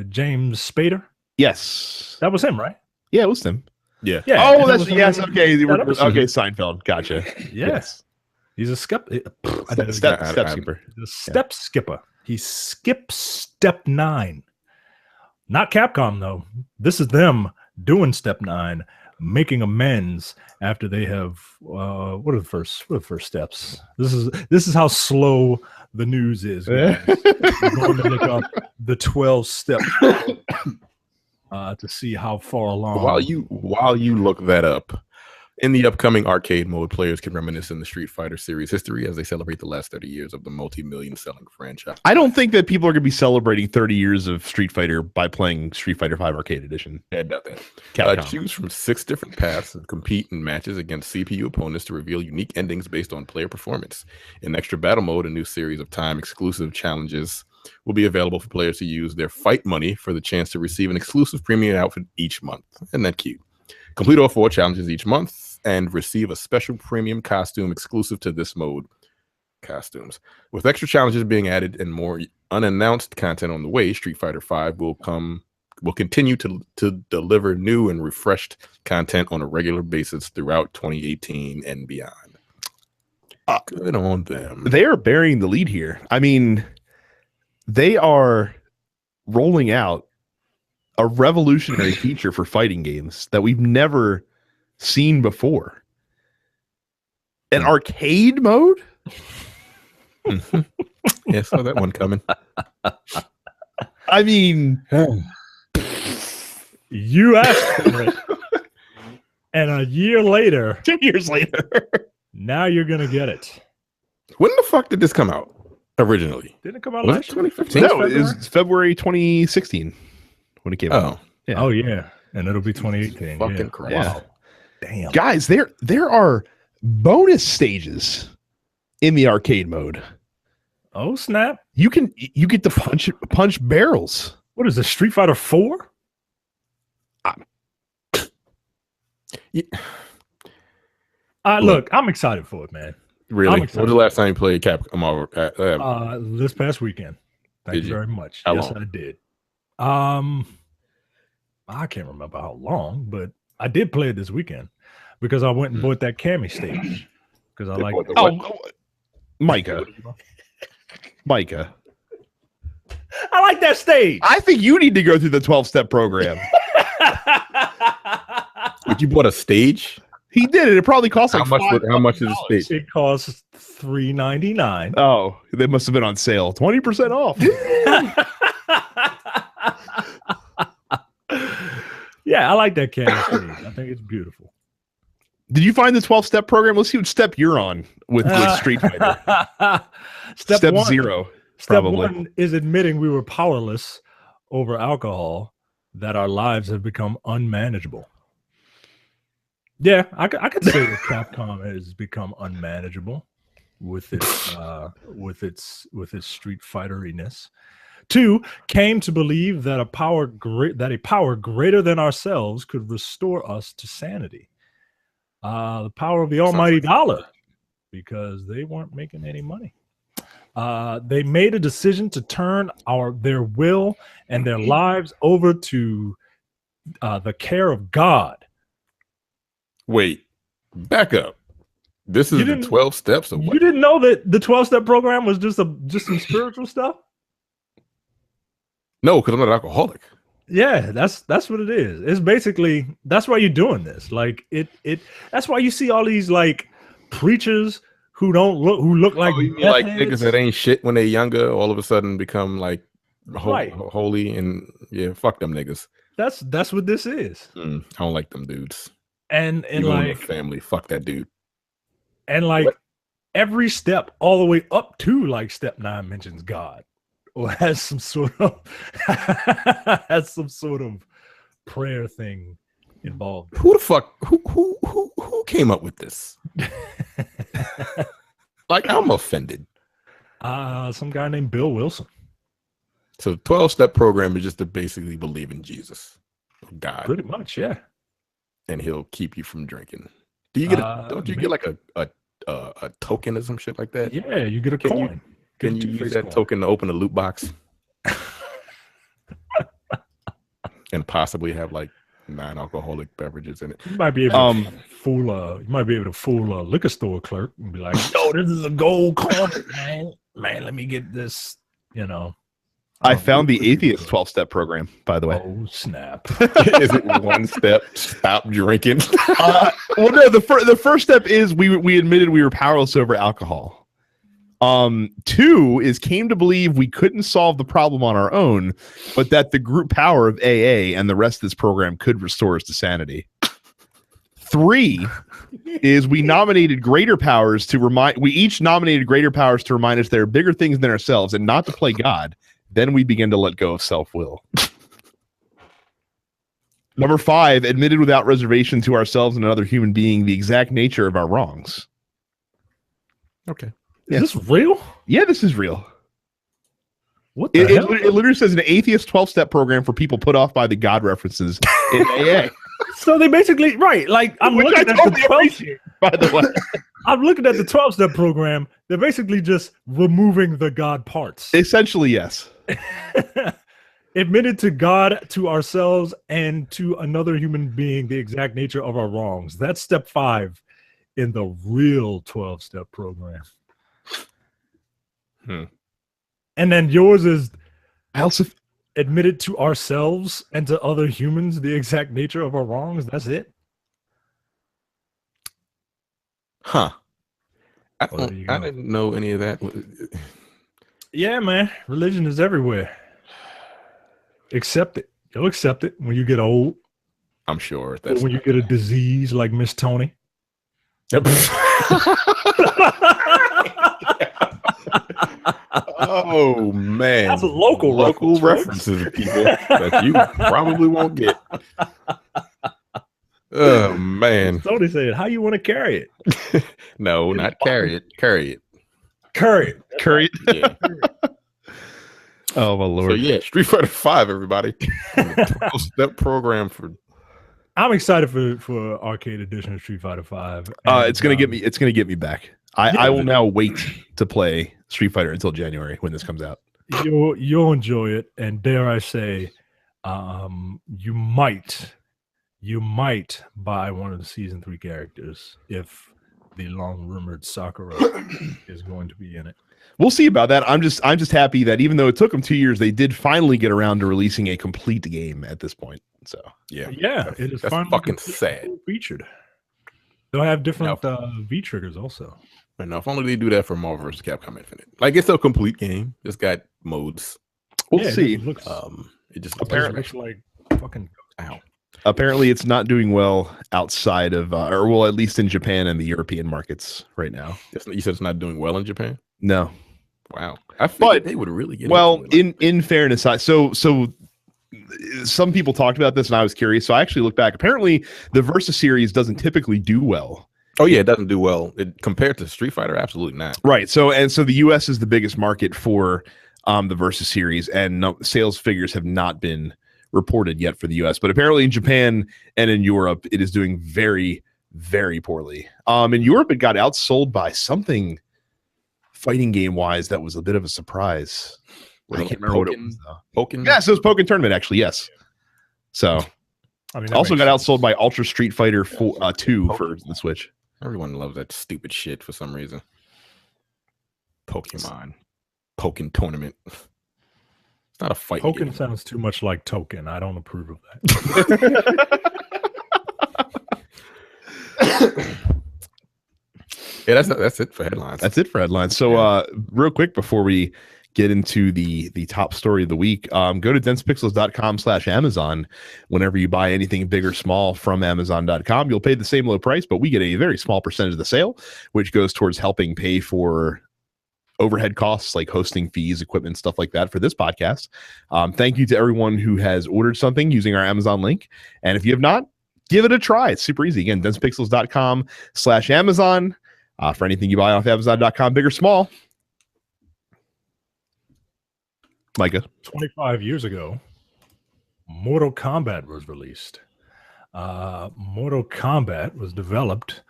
James Spader. Yes, that was him, right? Yeah, it was him. Yeah. Oh, that's yes. Okay, okay. Seinfeld. Gotcha. Yes, he's a step skipper. The step skipper. He skips step 9. Not Capcom though. This is them doing step 9, making amends after they have. What are the first steps? This is how slow the news is. Guys. We're going to look up the 12 steps to see how far along. While you look that up, in the upcoming arcade mode, players can reminisce in the Street Fighter series history as they celebrate the last 30 years of the multi-million selling franchise. I don't think that people are going to be celebrating 30 years of Street Fighter by playing Street Fighter V Arcade Edition. Yeah, doubt that. Choose from 6 different paths and compete in matches against CPU opponents to reveal unique endings based on player performance. In extra battle mode, a new series of time-exclusive challenges will be available for players to use their fight money for the chance to receive an exclusive premium outfit each month. Isn't that cute? Complete all 4 challenges each month and receive a special premium costume exclusive to this mode. Costumes. With extra challenges being added and more unannounced content on the way, Street Fighter V will continue to deliver new and refreshed content on a regular basis throughout 2018 and beyond. Good on them. They are bearing the lead here. I mean, they are rolling out a revolutionary feature for fighting games that we've never seen before. An arcade mode? Yeah, saw that one coming. I mean, you asked for it, and a year later, 2 years later, now you're gonna get it. When the fuck did this come out originally? Didn't it come out last 2015? No, it was February 2016 when it came out. Yeah. Oh yeah, and it'll be 2018. Fucking crap. Yeah. Wow. Damn, guys, there are bonus stages in the arcade mode. Oh snap! You get to punch barrels. What is this, Street Fighter 4? Yeah. Look, I'm excited for it, man. Really? When was the last time you played Capcom? This past weekend. Thank you very much. How yes, long? I did. I can't remember how long, but I did play it this weekend because I went and bought that Cammy stage because I like. Micah. I like that stage. I think you need to go through the 12-step program. But you bought a stage? He did it. It probably cost like how much is the stage? It costs $3.99. Oh, they must have been on sale. 20% off. Yeah, I like that Cammy stage. I think it's beautiful. Did you find the 12-step program? Let's see what step you're on with Street Fighter. Step 0. Step probably. 1 is admitting we were powerless over alcohol, that our lives have become unmanageable. Yeah, I could say that Capcom has become unmanageable with its Street Fighter-iness. 2, came to believe that a power greater than ourselves could restore us to sanity. The power of the almighty dollar, because they weren't making any money. They made a decision to turn their will and their lives over to the care of God. Wait, back up. This is the 12 steps of what? You didn't know that the 12-step program was just some spiritual stuff? No, because I'm not an alcoholic. Yeah, that's what it is. It's basically, that's why you're doing this. Like that's why you see all these like preachers who look like like niggas that ain't shit when they're younger all of a sudden become like holy, and yeah, fuck them niggas. That's what this is. I don't like them dudes. And like family, fuck that dude. And like every step all the way up to like step 9 mentions God or has some sort of prayer thing involved. Who the fuck who came up with this? Like, I'm offended. Some guy named Bill Wilson. So 12-step program is just to basically believe in Jesus, God, Pretty much, yeah. and he'll keep you from drinking. Do you get don't you get like a token or some shit like that? Yeah, you get a Can coin. Can you use that token to open a loot box and possibly have like non-alcoholic beverages in it? You might be able to fool a liquor store clerk and be like, "Yo, this is a gold coin, man. Man, let me get this." You know. I found the atheist 12-step program, by the way. Oh snap! Is it one step? Stop drinking. Well, no. The first step is we admitted we were powerless over alcohol. 2 is came to believe we couldn't solve the problem on our own, but that the group power of AA and the rest of this program could restore us to sanity. 3 is we nominated greater powers to remind. We each nominated greater powers to remind us there are bigger things than ourselves and not to play God. Then we begin to let go of self-will. Number 5, admitted without reservation to ourselves and another human being the exact nature of our wrongs. Okay. Is this real? Yeah, this is real. What the hell? It literally says an atheist 12-step program for people put off by the God references in AA. So they basically, right, like I'm Which looking I at totally the 12, appreciate, by the way. I'm looking at the 12-step program. They're basically just removing the God parts. Essentially, yes. Admitted to God, to ourselves, and to another human being the exact nature of our wrongs. That's step 5 in the real 12-step program. And then yours is I also admitted to ourselves and to other humans the exact nature of our wrongs. That's it. Huh. I didn't know any of that. Yeah, man. Religion is everywhere. Accept it. You'll accept it when you get old. I'm sure. Or when you get a disease like Miss Tony. Oh man, that's a local references, people that you probably won't get. Oh man, Tony said, "How you want to carry it?" No, not carry it. Curry it. Curry it. Yeah. Oh my lord. So yeah, Street Fighter 5, everybody. 12-step program for. I'm excited for Arcade Edition of Street Fighter 5. It's gonna get me. It's gonna get me back. I will now wait to play Street Fighter until January when this comes out. You'll enjoy it, and dare I say, you might buy one of the season 3 characters if the long rumored Sakura is going to be in it. We'll see about that. I'm just happy that even though it took them 2 years, they did finally get around to releasing a complete game at this point. So yeah, it is that's fucking sad. Featured. They'll have different V triggers also. But no, if only they do that for Marvel vs. Capcom Infinite. Like it's a complete game. It's got modes. We'll see. It just apparently looks like fucking. Ow. Apparently, it's not doing well outside of, or well, at least in Japan and the European markets right now. You said it's not doing well in Japan? No. Wow. I figured they would really get well. In fairness, so some people talked about this, and I was curious. So I actually looked back. Apparently, the Versus series doesn't typically do well. Oh yeah, it doesn't do well compared to Street Fighter. Absolutely not. Right. So the U.S. is the biggest market for the Versus series, and sales figures have not been reported yet for the U.S. But apparently in Japan and in Europe, it is doing very, very poorly. In Europe, it got outsold by something fighting game wise that was a bit of a surprise. I can't remember what it was though. Pokken? Yes, it was Pokken Tournament actually. Yes. So I mean, also got outsold by Ultra Street Fighter 2 for the Switch. Everyone loves that stupid shit for some reason. Pokemon Tournament. It's not a fight. Pokken sounds too much like Token. I don't approve of that. Yeah, that's it for headlines. That's it for headlines. So real quick before we get into the top story of the week, go to densepixels.com/Amazon. Whenever you buy anything big or small from Amazon.com, you'll pay the same low price, but we get a very small percentage of the sale, which goes towards helping pay for overhead costs like hosting fees, equipment, stuff like that for this podcast. Thank you to everyone who has ordered something using our Amazon link. And if you have not, give it a try. It's super easy. Again, densepixels.com/Amazon. For anything you buy off Amazon.com, big or small. Micah. 25 years ago, Mortal Kombat was released. Mortal Kombat was developed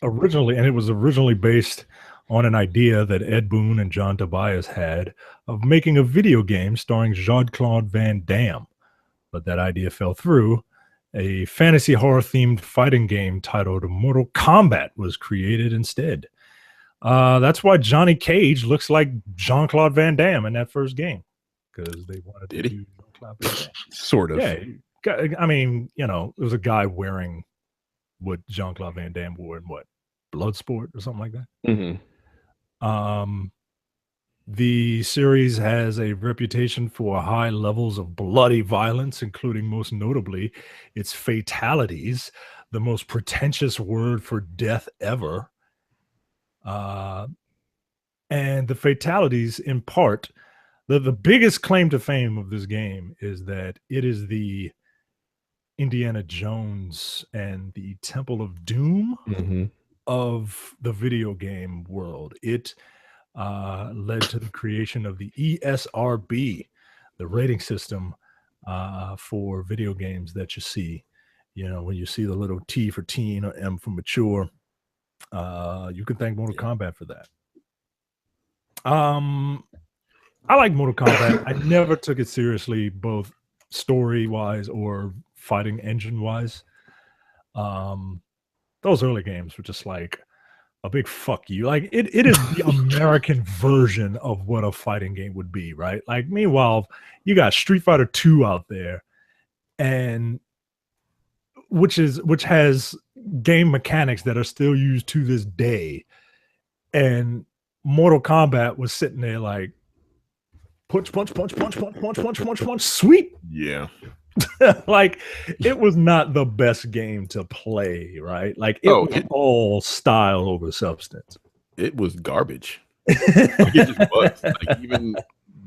originally, and it was originally based on an idea that Ed Boon and John Tobias had of making a video game starring Jean-Claude Van Damme. But that idea fell through. A fantasy horror themed fighting game titled Mortal Kombat was created instead. That's why Johnny Cage looks like Jean-Claude Van Damme in that first game, because they wanted to do Jean-Claude Van Damme. Sort of. Yeah, I mean, you know, there was a guy wearing what Jean-Claude Van Damme wore in what, Bloodsport or something like that. Mm-hmm. The series has a reputation for high levels of bloody violence, including most notably its fatalities, the most pretentious word for death ever. And the fatalities, in part, the biggest claim to fame of this game is that it is the Indiana Jones and the Temple of Doom of the video game world. It led to the creation of the ESRB, the rating system for video games that you see. You know, when you see the little T for teen or M for mature, you can thank Mortal Kombat for that. I like Mortal Kombat. I never took it seriously, both story-wise or fighting engine-wise. Those early games were just like a big fuck you. Like it is the American version of what a fighting game would be, right? Like, meanwhile, you got Street Fighter 2 out there, and which has game mechanics that are still used to this day. And Mortal Kombat was sitting there like punch, punch, punch, punch, punch, punch, punch, punch, punch, sweep. Yeah. Like, it was not the best game to play, right? Like, it was all style over substance. It was garbage. It just was. Like,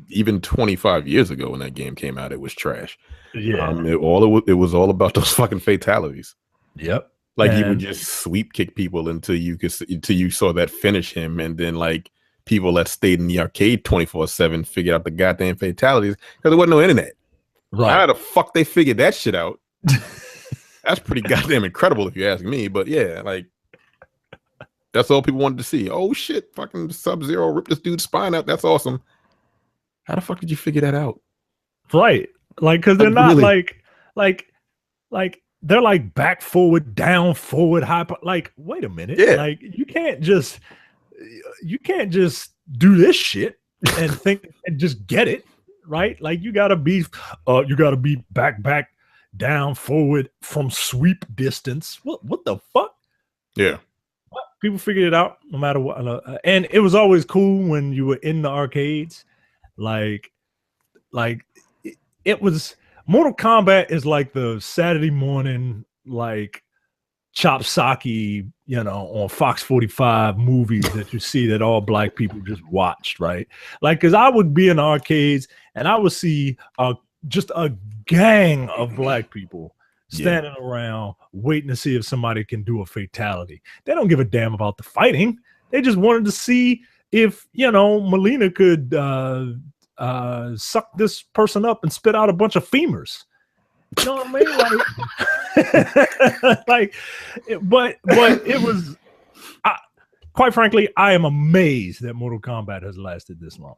even 25 years ago when that game came out, it was trash. Yeah. It was all about those fucking fatalities. Yep. Like, he would just sweep kick people until you saw that finish him, and then like people that stayed in the arcade 24/7 figured out the goddamn fatalities because there wasn't no internet. Right. How the fuck they figured that shit out? That's pretty goddamn incredible if you ask me. But yeah, like, that's all people wanted to see. Oh shit, fucking Sub-Zero ripped this dude's spine out. That's awesome. How the fuck did you figure that out? Right. Like, because they're not really like they're like back, forward, down, forward, high. Like, wait a minute. Yeah. Like, you can't just do this shit and think and just get it. Right? Like, you gotta be back, down, forward from sweep distance. What the fuck? Yeah. People figured it out no matter what. And it was always cool when you were in the arcades. Like it was, Mortal Kombat is like the Saturday morning, like, chop sake, you know, on Fox 45 movies that you see that all black people just watched, right? Like, because I would be in arcades and I would see just a gang of black people standing around waiting to see if somebody can do a fatality. They don't give a damn about the fighting. They just wanted to see if, you know, Melina could suck this person up and spit out a bunch of femurs. You know what I mean? But it was, quite frankly, I am amazed that Mortal Kombat has lasted this long.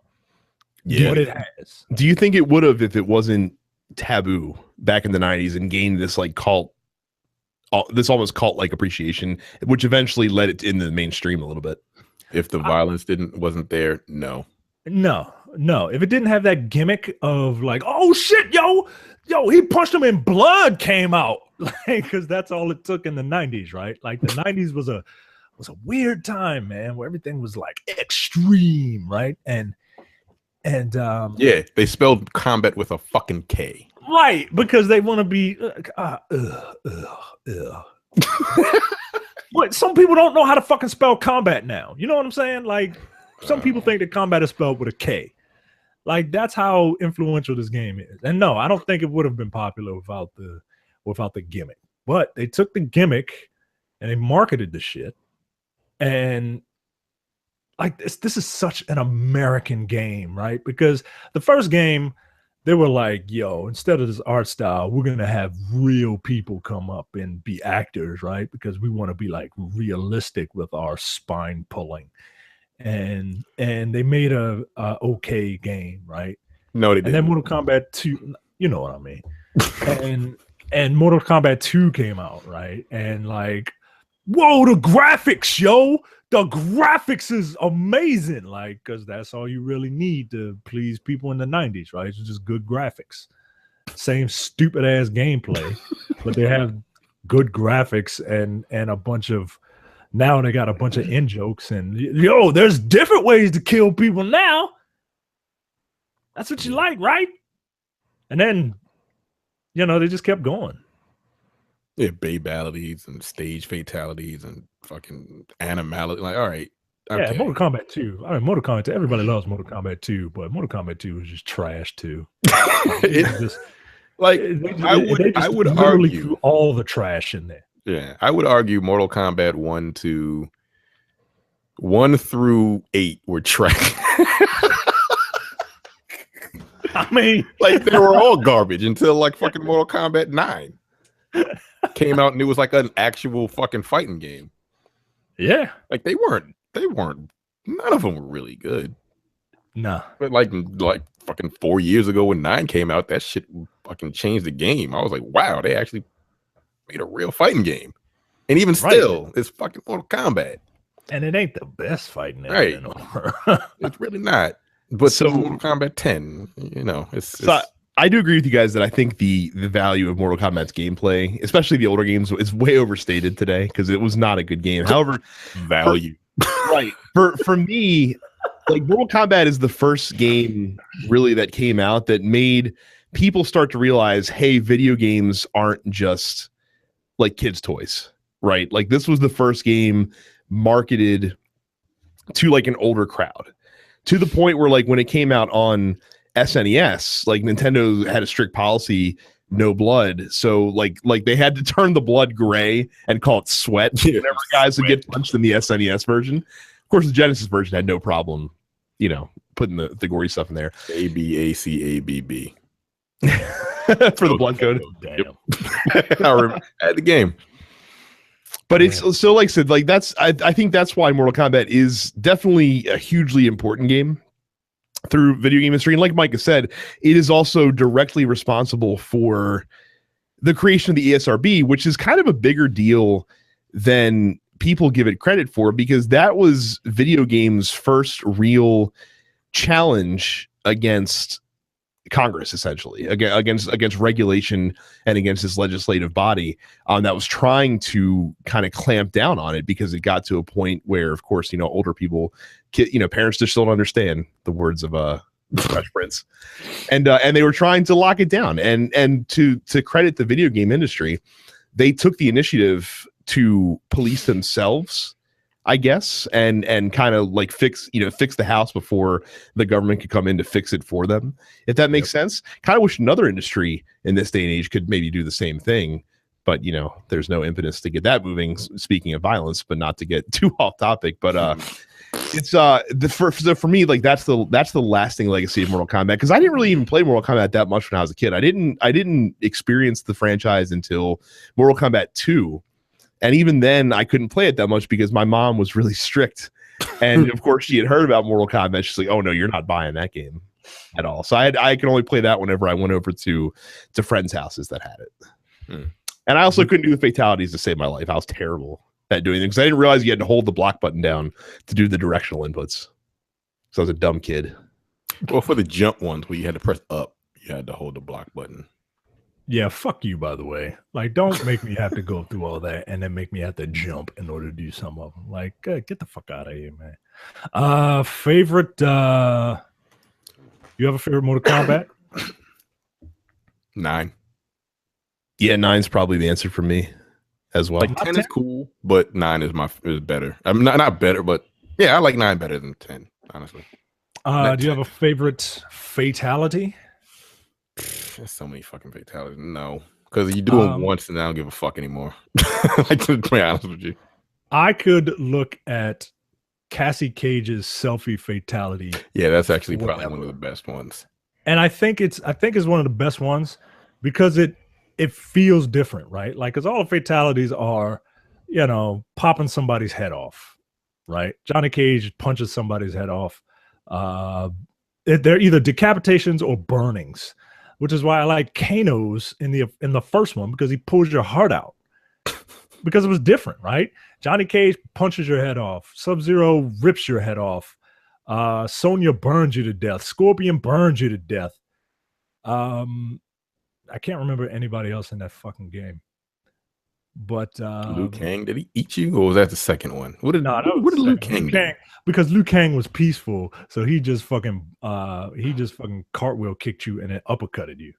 Yeah, but it has. Do you think it would have if it wasn't taboo back in the 90s and gained this like cult, this almost cult-like appreciation, which eventually led it into the mainstream a little bit? If the violence wasn't there, no. If it didn't have that gimmick of like, oh shit, yo, he punched him and blood came out, like, because that's all it took in the 90s, right? Like, the 90s was a weird time, man, where everything was like extreme, right? And yeah, they spelled combat with a fucking K, right? Because they want to be. But some people don't know how to fucking spell combat now. You know what I'm saying? Like, some people think that combat is spelled with a K. Like, that's how influential this game is. And no, I don't think it would have been popular without the gimmick. But they took the gimmick and they marketed the shit. And like this is such an American game, right? Because the first game, they were like, yo, instead of this art style, we're gonna have real people come up and be actors, right? Because we want to be like realistic with our spine pulling. And they made a okay game, right? No, they And didn't. then Mortal Kombat 2, you know what I mean. And Mortal Kombat 2 came out, right? And like, whoa, the graphics, yo. The graphics is amazing, like, because that's all you really need to please people in the 90s, right? It's just good graphics. Same stupid ass gameplay, but they have good graphics and a bunch of, now they got a bunch of in jokes and yo, there's different ways to kill people now. That's what you like, right? And then, you know, they just kept going. Yeah, babalities and stage fatalities and fucking animality. Like, all right. Okay. Yeah, Mortal Kombat 2. I mean, Mortal Kombat 2, everybody loves Mortal Kombat 2, but Mortal Kombat 2 is just trash too. I would argue threw all the trash in there. Yeah, I would argue Mortal Kombat 1 through 8 were trash. I mean, like they were all garbage until like fucking Mortal Kombat 9 came out and it was like an actual fucking fighting game. Yeah. Like they weren't, none of them were really good. Nah. But like fucking 4 years ago when 9 came out, that shit fucking changed the game. I was like, wow, they actually made a real fighting game. And even still, it's fucking Mortal Kombat. And it ain't the best fighting game anymore. It's really not. But so Mortal Kombat 10, you know, it's I do agree with you guys that I think the value of Mortal Kombat's gameplay, especially the older games, is way overstated today because it was not a good game. However, value. For me, like Mortal Kombat is the first game really that came out that made people start to realize, hey, video games aren't just like kids' toys, right? Like this was the first game marketed to like an older crowd, to the point where like when it came out on SNES, like Nintendo had a strict policy, no blood. So like they had to turn the blood gray and call it sweat whenever guys would get punched in the SNES version. Of course, the Genesis version had no problem, you know, putting the gory stuff in there. ABACABB for the blood code. Damn. Yep. I remember at the game. But it's so like I said, like that's I think that's why Mortal Kombat is definitely a hugely important game through video game history. And like Mike has said, it is also directly responsible for the creation of the ESRB, which is kind of a bigger deal than people give it credit for, because that was video games' first real challenge against Congress, essentially against regulation and against this legislative body that was trying to kind of clamp down on it, because it got to a point where, of course, you know, older people, parents just don't understand the words of Fresh Prince, and they were trying to lock it down. And to credit the video game industry, they took the initiative to police themselves, I guess, and kind of like fix the house before the government could come in to fix it for them, if that makes sense. Kind of wish another industry in this day and age could maybe do the same thing, but you know, there's no impetus to get that moving. Speaking of violence, but not to get too off topic, but it's for me, like that's the lasting legacy of Mortal Kombat, because I didn't really even play Mortal Kombat that much when I was a kid. I didn't experience the franchise until Mortal Kombat 2. And even then, I couldn't play it that much because my mom was really strict. And of course, she had heard about Mortal Kombat. She's like, "Oh no, you're not buying that game at all." So I could only play that whenever I went over to friends' houses that had it. And I also couldn't do the fatalities to save my life. I was terrible at doing things. I didn't realize you had to hold the block button down to do the directional inputs. So I was a dumb kid. Well, for the jump ones where you had to press up, you had to hold the block button. Yeah, fuck you, by the way. Like, don't make me have to go through all that and then make me have to jump in order to do some of them. Like, get the fuck out of here, man. Favorite, you have a favorite Mortal Kombat? 9. Yeah, 9's probably the answer for me as well. Like 10 is cool, but 9 is better. I'm not better, but yeah, I like 9 better than 10, honestly. Do you have a favorite fatality? There's so many fucking fatalities. No, because you do them once and I don't give a fuck anymore. Like, to be honest with you, I could look at Cassie Cage's selfie fatality. Yeah, that's actually probably one of the best ones. And I think it's one of the best ones because it feels different, right? Like, because all the fatalities are, popping somebody's head off, right? Johnny Cage punches somebody's head off. They're either decapitations or burnings, which is why I like Kano's in the first one, because he pulls your heart out. Because it was different, right? Johnny Cage punches your head off. Sub-Zero rips your head off. Sonya burns you to death. Scorpion burns you to death. I can't remember anybody else in that fucking game. But Liu Kang, did he eat you, or was that the second one? What did Liu Kang do? Because Liu Kang was peaceful, so he just fucking cartwheel kicked you and then uppercutted you.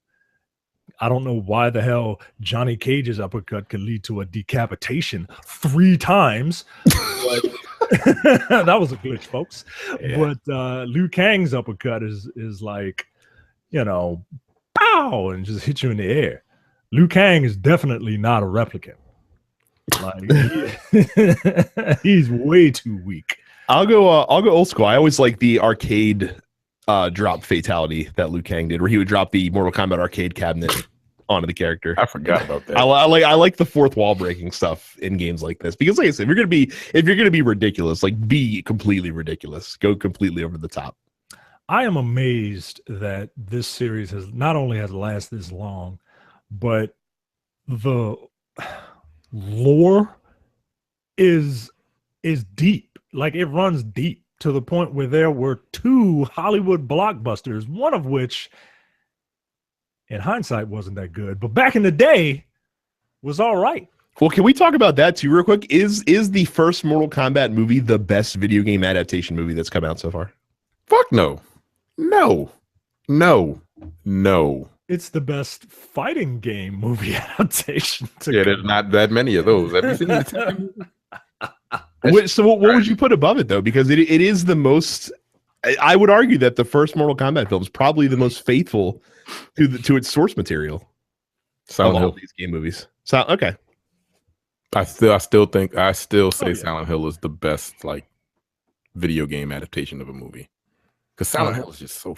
I don't know why the hell Johnny Cage's uppercut could lead to a decapitation 3 times. But that was a glitch, folks. Yeah. But Liu Kang's uppercut is like, pow, and just hit you in the air. Liu Kang is definitely not a replicant. Like, he's way too weak. I'll go old school. I always like the arcade drop fatality that Liu Kang did, where he would drop the Mortal Kombat arcade cabinet onto the character. I forgot about that. I like the fourth wall breaking stuff in games like this, because like I said, if you're gonna be ridiculous, like, be completely ridiculous, go completely over the top. I am amazed that this series has not only has lasted this long, but the lore is deep. Like, it runs deep to the point where there were 2 Hollywood blockbusters, one of which, in hindsight, wasn't that good, but back in the day was all right. Well, can we talk about that too real quick? Is the first Mortal Kombat movie the best video game adaptation movie that's come out so far? Fuck no. No. It's the best fighting game movie adaptation. There's not that many of those. Have you seen the So what would you put above it, though? Because it is the most, I would argue that the first Mortal Kombat film is probably the most faithful to its source material of all these game movies. So, okay. I still say Silent Hill is the best, like, video game adaptation of a movie. Because Silent Hill is just so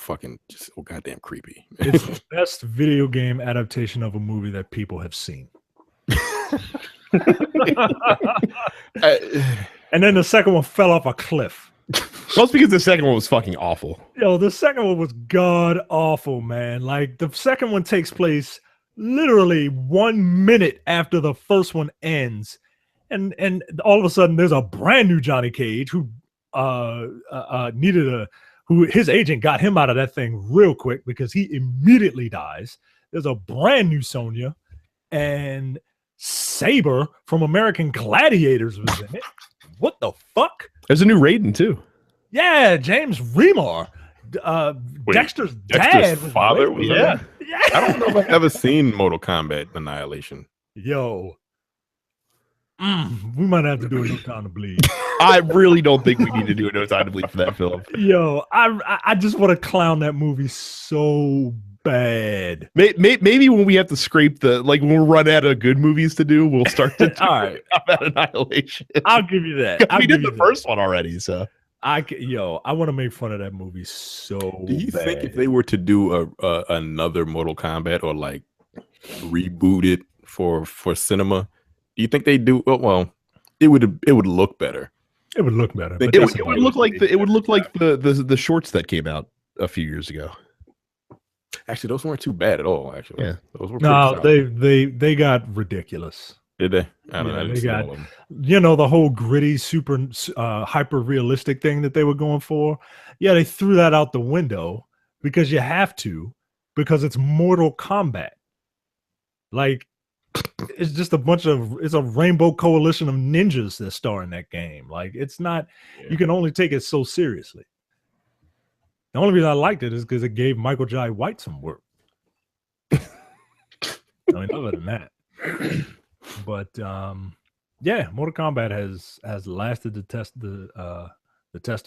goddamn creepy. It's the best video game adaptation of a movie that people have seen. And then the second one fell off a cliff. Well, it's because the second one was fucking awful. The second one was god awful, man. Like, the second one takes place literally 1 minute after the first one ends, and all of a sudden there's a brand new Johnny Cage who his agent got him out of that thing real quick because he immediately dies. There's a brand new Sonya, and Saber from American Gladiators was in it. What the fuck? There's a new Raiden too. Yeah, James Remar, Dexter's dad, father. Yeah. I don't know if I've ever seen Mortal Kombat Annihilation. Yo, we might have to do a No Time to Bleed. I really don't think we need to do a No Time to Bleed for that film. Yo, I just want to clown that movie so bad. Maybe when we have to scrape when we run out of good movies to do, we'll start to all right about Annihilation. I'll give you that. We did the first one already, so I want to make fun of that movie so Do you bad. think if they were to do another Mortal Kombat, or like reboot it for cinema, do you think they do? Well, it would look better. It would look better. It would look like the shorts that came out a few years ago. Actually, those weren't too bad at all. Actually, yeah, those were they got ridiculous. Did they? I don't know. They got the whole gritty, super hyper realistic thing that they were going for. Yeah, they threw that out the window because you have to, because it's Mortal Kombat. Like, it's just it's a rainbow coalition of ninjas that star in that game. Like, it's not, you can only take it so seriously. The only reason I liked it is because it gave Michael Jai White some work. I mean, other than that. But Mortal Kombat has lasted the test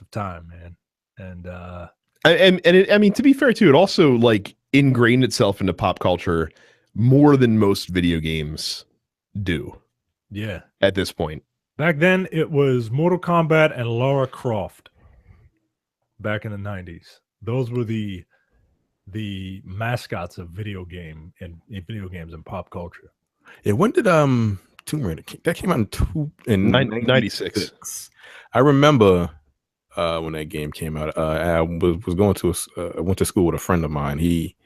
of time, man. And I mean, to be fair too, it also like ingrained itself into pop culture more than most video games do. Yeah. At this point, Back then, it was Mortal Kombat and Lara Croft. Back in the 90s, those were the mascots of video games and pop culture. Yeah, when did Tomb Raider that came out in 96? I remember when that game came out. I was going to I went to school with a friend of mine. He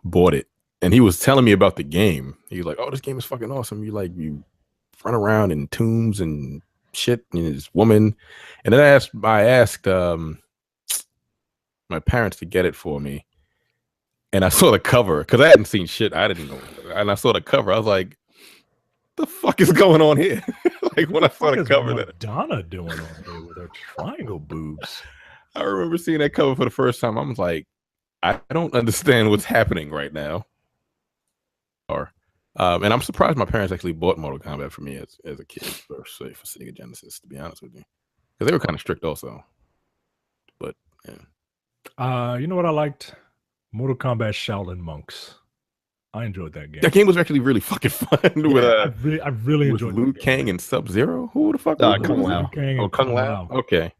bought it, and he was telling me about the game. He was like, "Oh, this game is fucking awesome. You run around in tombs and shit, and this woman." And then I asked my parents to get it for me, and I saw the cover because I hadn't seen shit. I didn't know, and I saw the cover. I was like, "The fuck is going on here?" Like when I saw the cover, that Madonna doing on here with her triangle boobs. I remember seeing that cover for the first time. I was like, I don't understand what's happening right now. And I'm surprised my parents actually bought Mortal Kombat for me as a kid for Sega Genesis, to be honest with you, because they were kind of strict also. But yeah, you know what I liked? Mortal Kombat Shaolin Monks. I enjoyed that game. That game was actually really fucking fun. Yeah, I really enjoyed Liu Kang and Sub-Zero. Who the fuck? Kung Lao. Kung Lao. Okay.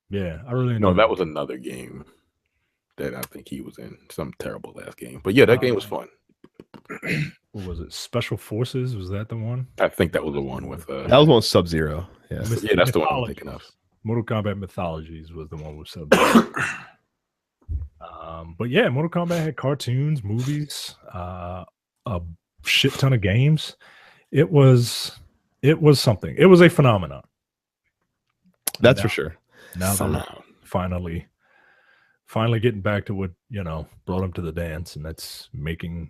Yeah, I really enjoyed. No, that was another game that I think he was in. Some terrible ass game. But yeah, that game was fun. What was it? Special Forces? Was that the one? I think that was the one with that was one with Sub-Zero. Yeah, yeah, that's the one I'm thinking of. Mortal Kombat Mythologies was the one with Sub-Zero. But yeah, Mortal Kombat had cartoons, movies, a shit ton of games. It was something. It was a phenomenon. That's for sure. Now they're finally getting back to what, brought them to the dance, and that's making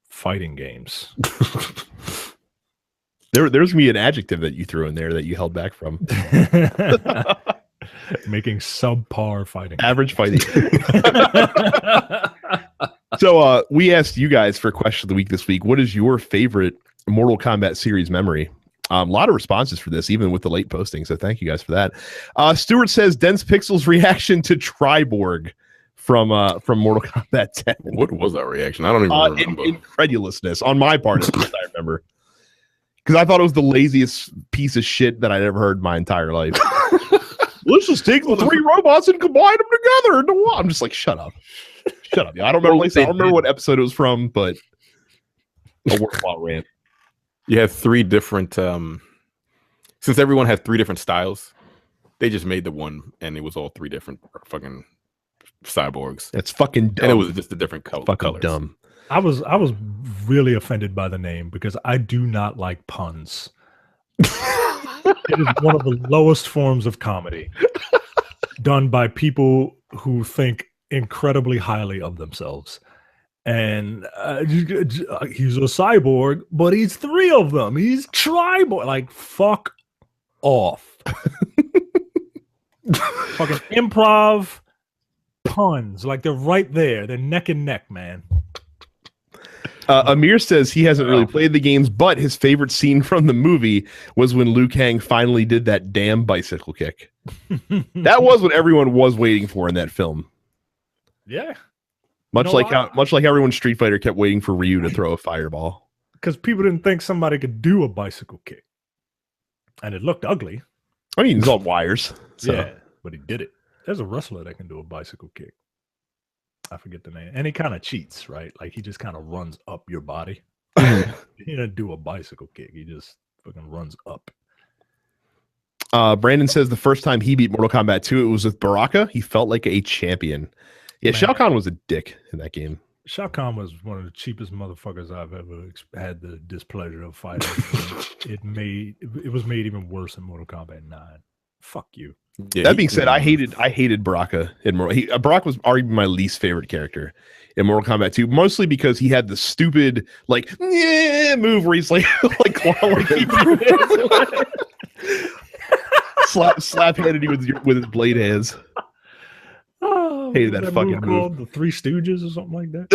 fighting games. There's gonna be an adjective that you threw in there that you held back from. Making subpar fighting. Average fighting. So we asked you guys for question of the week this week. What is your favorite Mortal Kombat series memory? A lot of responses for this, even with the late posting. So thank you guys for that. Stuart says Dense Pixel's reaction to Triborg from Mortal Kombat 10. What was that reaction? I don't even remember. Incredulousness on my part, at least I remember. Because I thought it was the laziest piece of shit that I'd ever heard in my entire life. Let's just take the three robots and combine them together into one. I'm just like, shut up. Shut up. I don't remember. I don't remember what episode it was from, but a worthwhile rant. You had three different since everyone had three different styles, they just made the one and it was all three different fucking cyborgs. That's fucking dumb. And it was just a different color. Fucking dumb. I was really offended by the name because I do not like puns. It is one of the lowest forms of comedy done by people who think incredibly highly of themselves. And he's a cyborg, but he's three of them. He's Triborg. Like, fuck off. Fucking improv puns. Like, they're right there. They're neck and neck, man. Amir says he hasn't really played the games, but his favorite scene from the movie was when Liu Kang finally did that damn bicycle kick. That was what everyone was waiting for in that film. Yeah. Much like everyone Street Fighter kept waiting for Ryu to throw a fireball. Because people didn't think somebody could do a bicycle kick. And it looked ugly. I mean, it's all wires. So. Yeah, but he did it. There's a wrestler that can do a bicycle kick. I forget the name. And he kind of cheats, right? Like, he just kind of runs up your body. He doesn't do a bicycle kick. He just fucking runs up. Brandon says the first time he beat Mortal Kombat 2, it was with Baraka. He felt like a champion. Yeah, man. Shao Kahn was a dick in that game. Shao Kahn was one of the cheapest motherfuckers I've ever had the displeasure of fighting. It was made even worse in Mortal Kombat 9. Fuck you. Yeah, that being said, I hated Baraka in Mortal. Baraka was arguably my least favorite character in Mortal Kombat 2, mostly because he had the stupid move where he's like slap-handed you with his blade hands. Oh, hated that fucking move. Called the Three Stooges or something like that.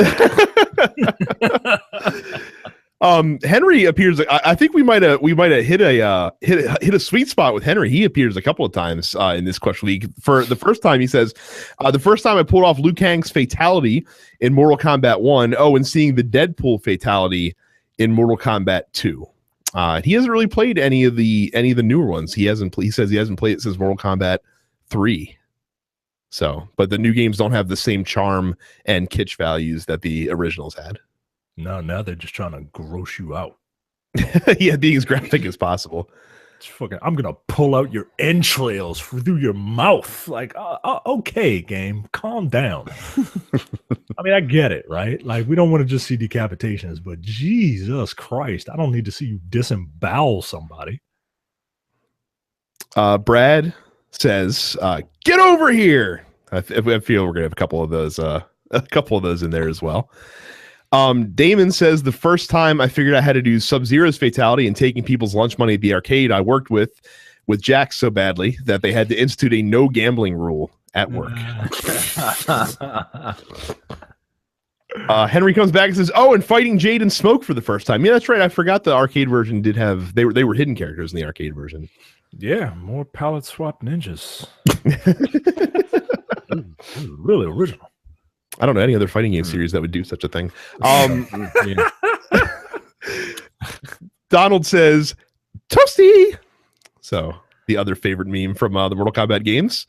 Henry appears. I think we might have hit a sweet spot with Henry. He appears a couple of times in this question week. For the first time, he says, the first time I pulled off Liu Kang's fatality in Mortal Kombat 1. Oh, and seeing the Deadpool fatality in Mortal Kombat 2. He hasn't really played any of the newer ones. He says he hasn't played it since Mortal Kombat 3. So, but the new games don't have the same charm and kitsch values that the originals had. No, now they're just trying to gross you out. Yeah, being as graphic as possible. It's fucking, I'm gonna pull out your entrails through your mouth. Like, okay, game, calm down. I mean, I get it, right? Like, we don't want to just see decapitations, but Jesus Christ, I don't need to see you disembowel somebody. Brad says, "Get over here." I feel we're gonna have a couple of those in there as well. Damon says, the first time I figured out how to do Sub-Zero's fatality and taking people's lunch money at the arcade, I worked with Jack so badly that they had to institute a no gambling rule at work. Henry comes back and says, "Oh, and fighting Jade and Smoke for the first time." Yeah, that's right. I forgot the arcade version did have they were hidden characters in the arcade version. Yeah, more palette swap ninjas. Ooh, really original. I don't know any other fighting game series that would do such a thing. Donald says, "Toasty." So the other favorite meme from the Mortal Kombat games.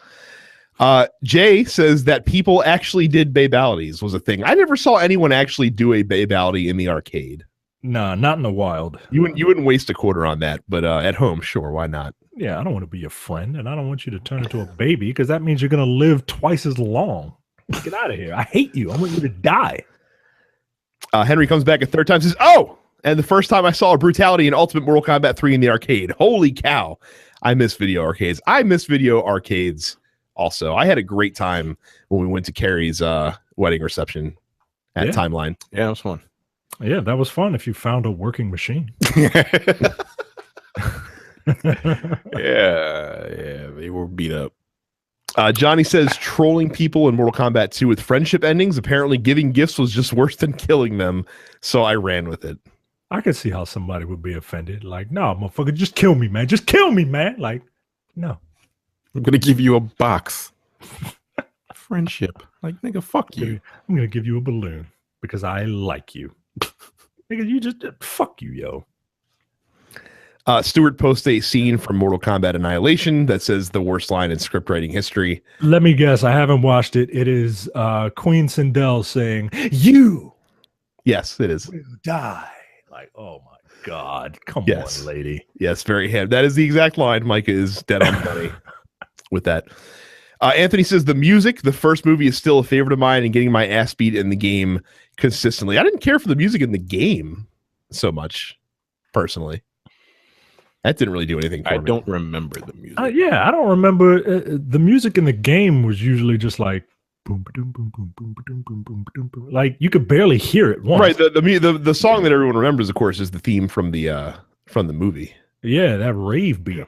Jay says that people actually did babalities was a thing. I never saw anyone actually do a babality in the arcade. Nah, not in the wild. You wouldn't waste a quarter on that, but at home, sure, why not? Yeah, I don't want to be your friend, and I don't want you to turn into a baby because that means you're going to live twice as long. Get out of here. I hate you. I want you to die. Henry comes back a third time and says, "Oh, and the first time I saw a brutality in Ultimate Mortal Kombat 3 in the arcade. Holy cow. I miss video arcades." I miss video arcades also. I had a great time when we went to Carrie's wedding reception at Timeline. Yeah, it was fun. Yeah, that was fun if you found a working machine. Yeah, they were beat up. Johnny says trolling people in Mortal Kombat 2 with friendship endings. Apparently giving gifts was just worse than killing them, so I ran with it. I could see how somebody would be offended. Like, no, motherfucker, just kill me, man. Just kill me, man. Like, no. I'm going to give you a box. Friendship. Like, nigga, fuck you. I'm going to give you a balloon because I like you. Nigga, you just, fuck you, yo. Stuart posts a scene from Mortal Kombat Annihilation that says the worst line in script writing history. Let me guess. I haven't watched it. It is Queen Sindel saying, "You." Yes, it is. Will die. Like, oh my God. Come on, lady. Yes, very heavy. That is the exact line. Micah is dead on the money with that. Anthony says the music, the first movie, is still a favorite of mine and getting my ass beat in the game consistently. I didn't care for the music in the game so much, personally. That didn't really do anything for me. I don't remember the music. Yeah, I don't remember. The music in the game was usually just like boom, boom, boom, boom, boom, boom, boom, boom, boom, boom. Like you could barely hear it once. Right. The song that everyone remembers, of course, is the theme from the movie. Yeah, that rave beat.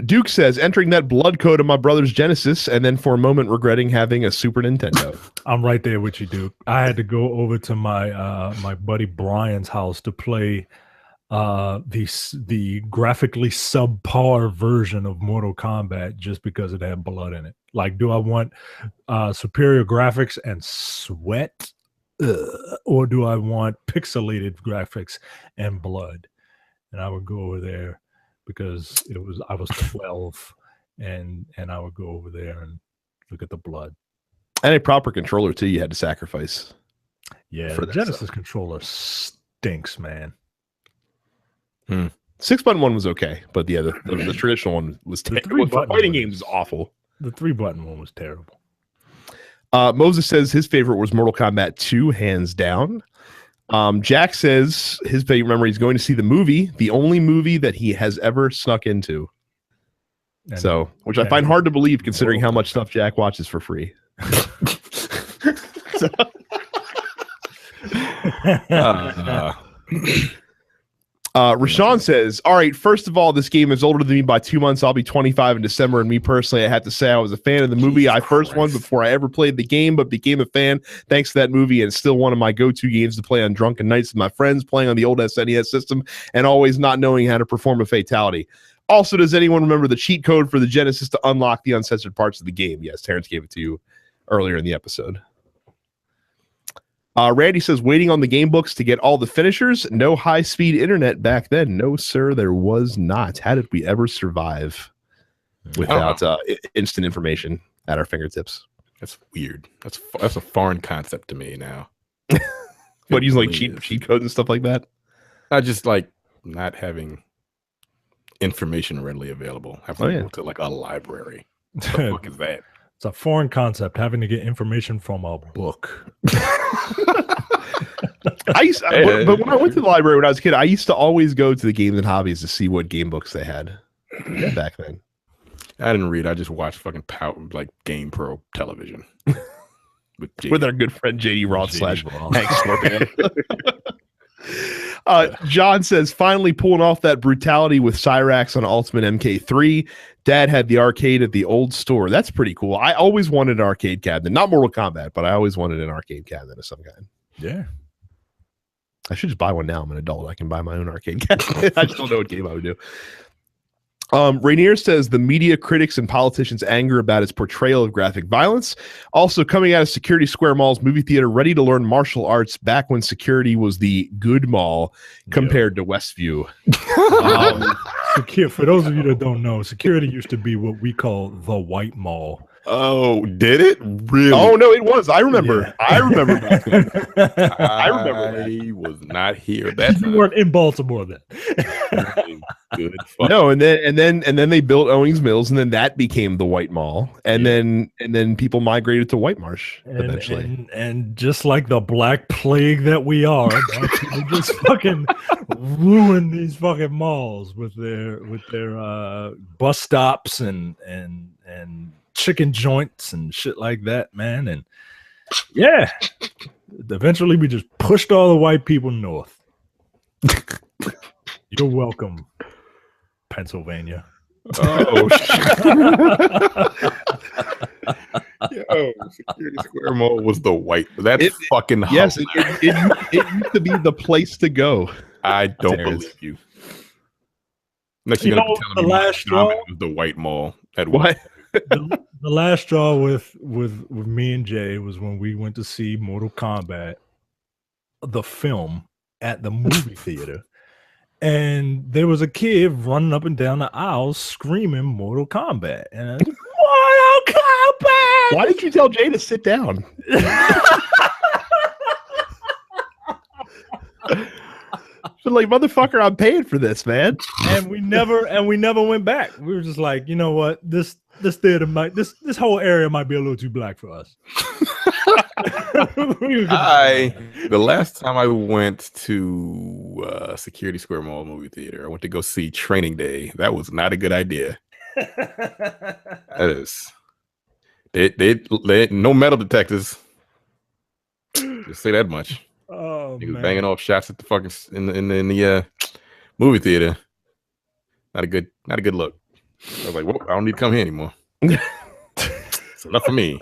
Duke says entering that blood code of my brother's Genesis and then for a moment regretting having a Super Nintendo. I'm right there with you, Duke. I had to go over to my my buddy Brian's house to play the graphically subpar version of Mortal Kombat just because it had blood in it. Like, do I want superior graphics and sweat, or do I want pixelated graphics and blood? And I would go over there because I was 12, and I would go over there and look at the blood. And a proper controller too. You had to sacrifice. Yeah, the Genesis controller stinks, man. 6-button one was okay, but yeah, the traditional one was terrible. Fighting games is awful. The 3-button one was terrible. Moses says his favorite was Mortal Kombat 2, hands down. Jack says his favorite memory is going to see the movie, the only movie that he has ever snuck into. Which I find hard to believe considering how much stuff Jack watches for free. Rashawn says, all right, first of all, this game is older than me by 2 months. I'll be 25 in December, and me personally, I have to say I was a fan of the movie. I first won before I ever played the game, but became a fan thanks to that movie, and still one of my go-to games to play on drunken nights with my friends, playing on the old SNES system, and always not knowing how to perform a fatality. Also, does anyone remember the cheat code for the Genesis to unlock the uncensored parts of the game? Yes, Terrence gave it to you earlier in the episode. Randy says, waiting on the game books to get all the finishers. No high-speed internet back then. No, sir, there was not. How did we ever survive without instant information at our fingertips? That's weird. That's a foreign concept to me now. But using like cheat codes and stuff like that? I just like not having information readily available. Have to go to like a library. What the fuck is that? It's a foreign concept, having to get information from a book. But when I went to the library when I was a kid, I used to always go to the Games and Hobbies to see what game books they had back then. I didn't read. I just watched fucking like Game Pro television with our good friend JD Roth / Hank Scorpion. John says, finally pulling off that brutality with Cyrax on Ultimate MK3. Dad had the arcade at the old store. That's pretty cool. I always wanted an arcade cabinet. Not Mortal Kombat, but I always wanted an arcade cabinet of some kind. Yeah. I should just buy one now. I'm an adult. I can buy my own arcade cabinet. I just don't know what game I would do. Rainier says the media critics and politicians' anger about its portrayal of graphic violence. Also coming out of Security Square Mall's movie theater, ready to learn martial arts back when security was the good mall compared to Westview. For those of you that don't know, security used to be what we call the white mall. Oh, did it really? Oh no, it was. I remember. Yeah. I remember. I was not here. You weren't in Baltimore then. Good. No, and then they built Owings Mills, and then that became the White Mall, and then people migrated to White Marsh eventually. And just like the Black Plague that we are, they just fucking ruin these fucking malls with their bus stops and chicken joints and shit like that, man. And yeah, eventually we just pushed all the white people north. You're welcome, Pennsylvania. Oh, yo, Security Square Mall was the white. That's fucking yes. It used to be the place to go. I don't believe you. Next, you're gonna tell me last straw was the white mall at what? The last straw with me and Jay was when we went to see Mortal Kombat, the film, at the movie theater, and there was a kid running up and down the aisles screaming Mortal Kombat, and I was, Mortal Kombat! Why did you tell Jay to sit down? So like, motherfucker, I'm paying for this, man. And we never went back. We were just like, you know what, this theater might, this whole area might be a little too black for us. The last time I went to Security Square Mall movie theater, I went to go see Training Day. That was not a good idea. That is, they no metal detectors. Just say that much. Oh, he was banging off shots at the fucking in the movie theater. Not a good look. I was like, well, I don't need to come here anymore. It's enough for me.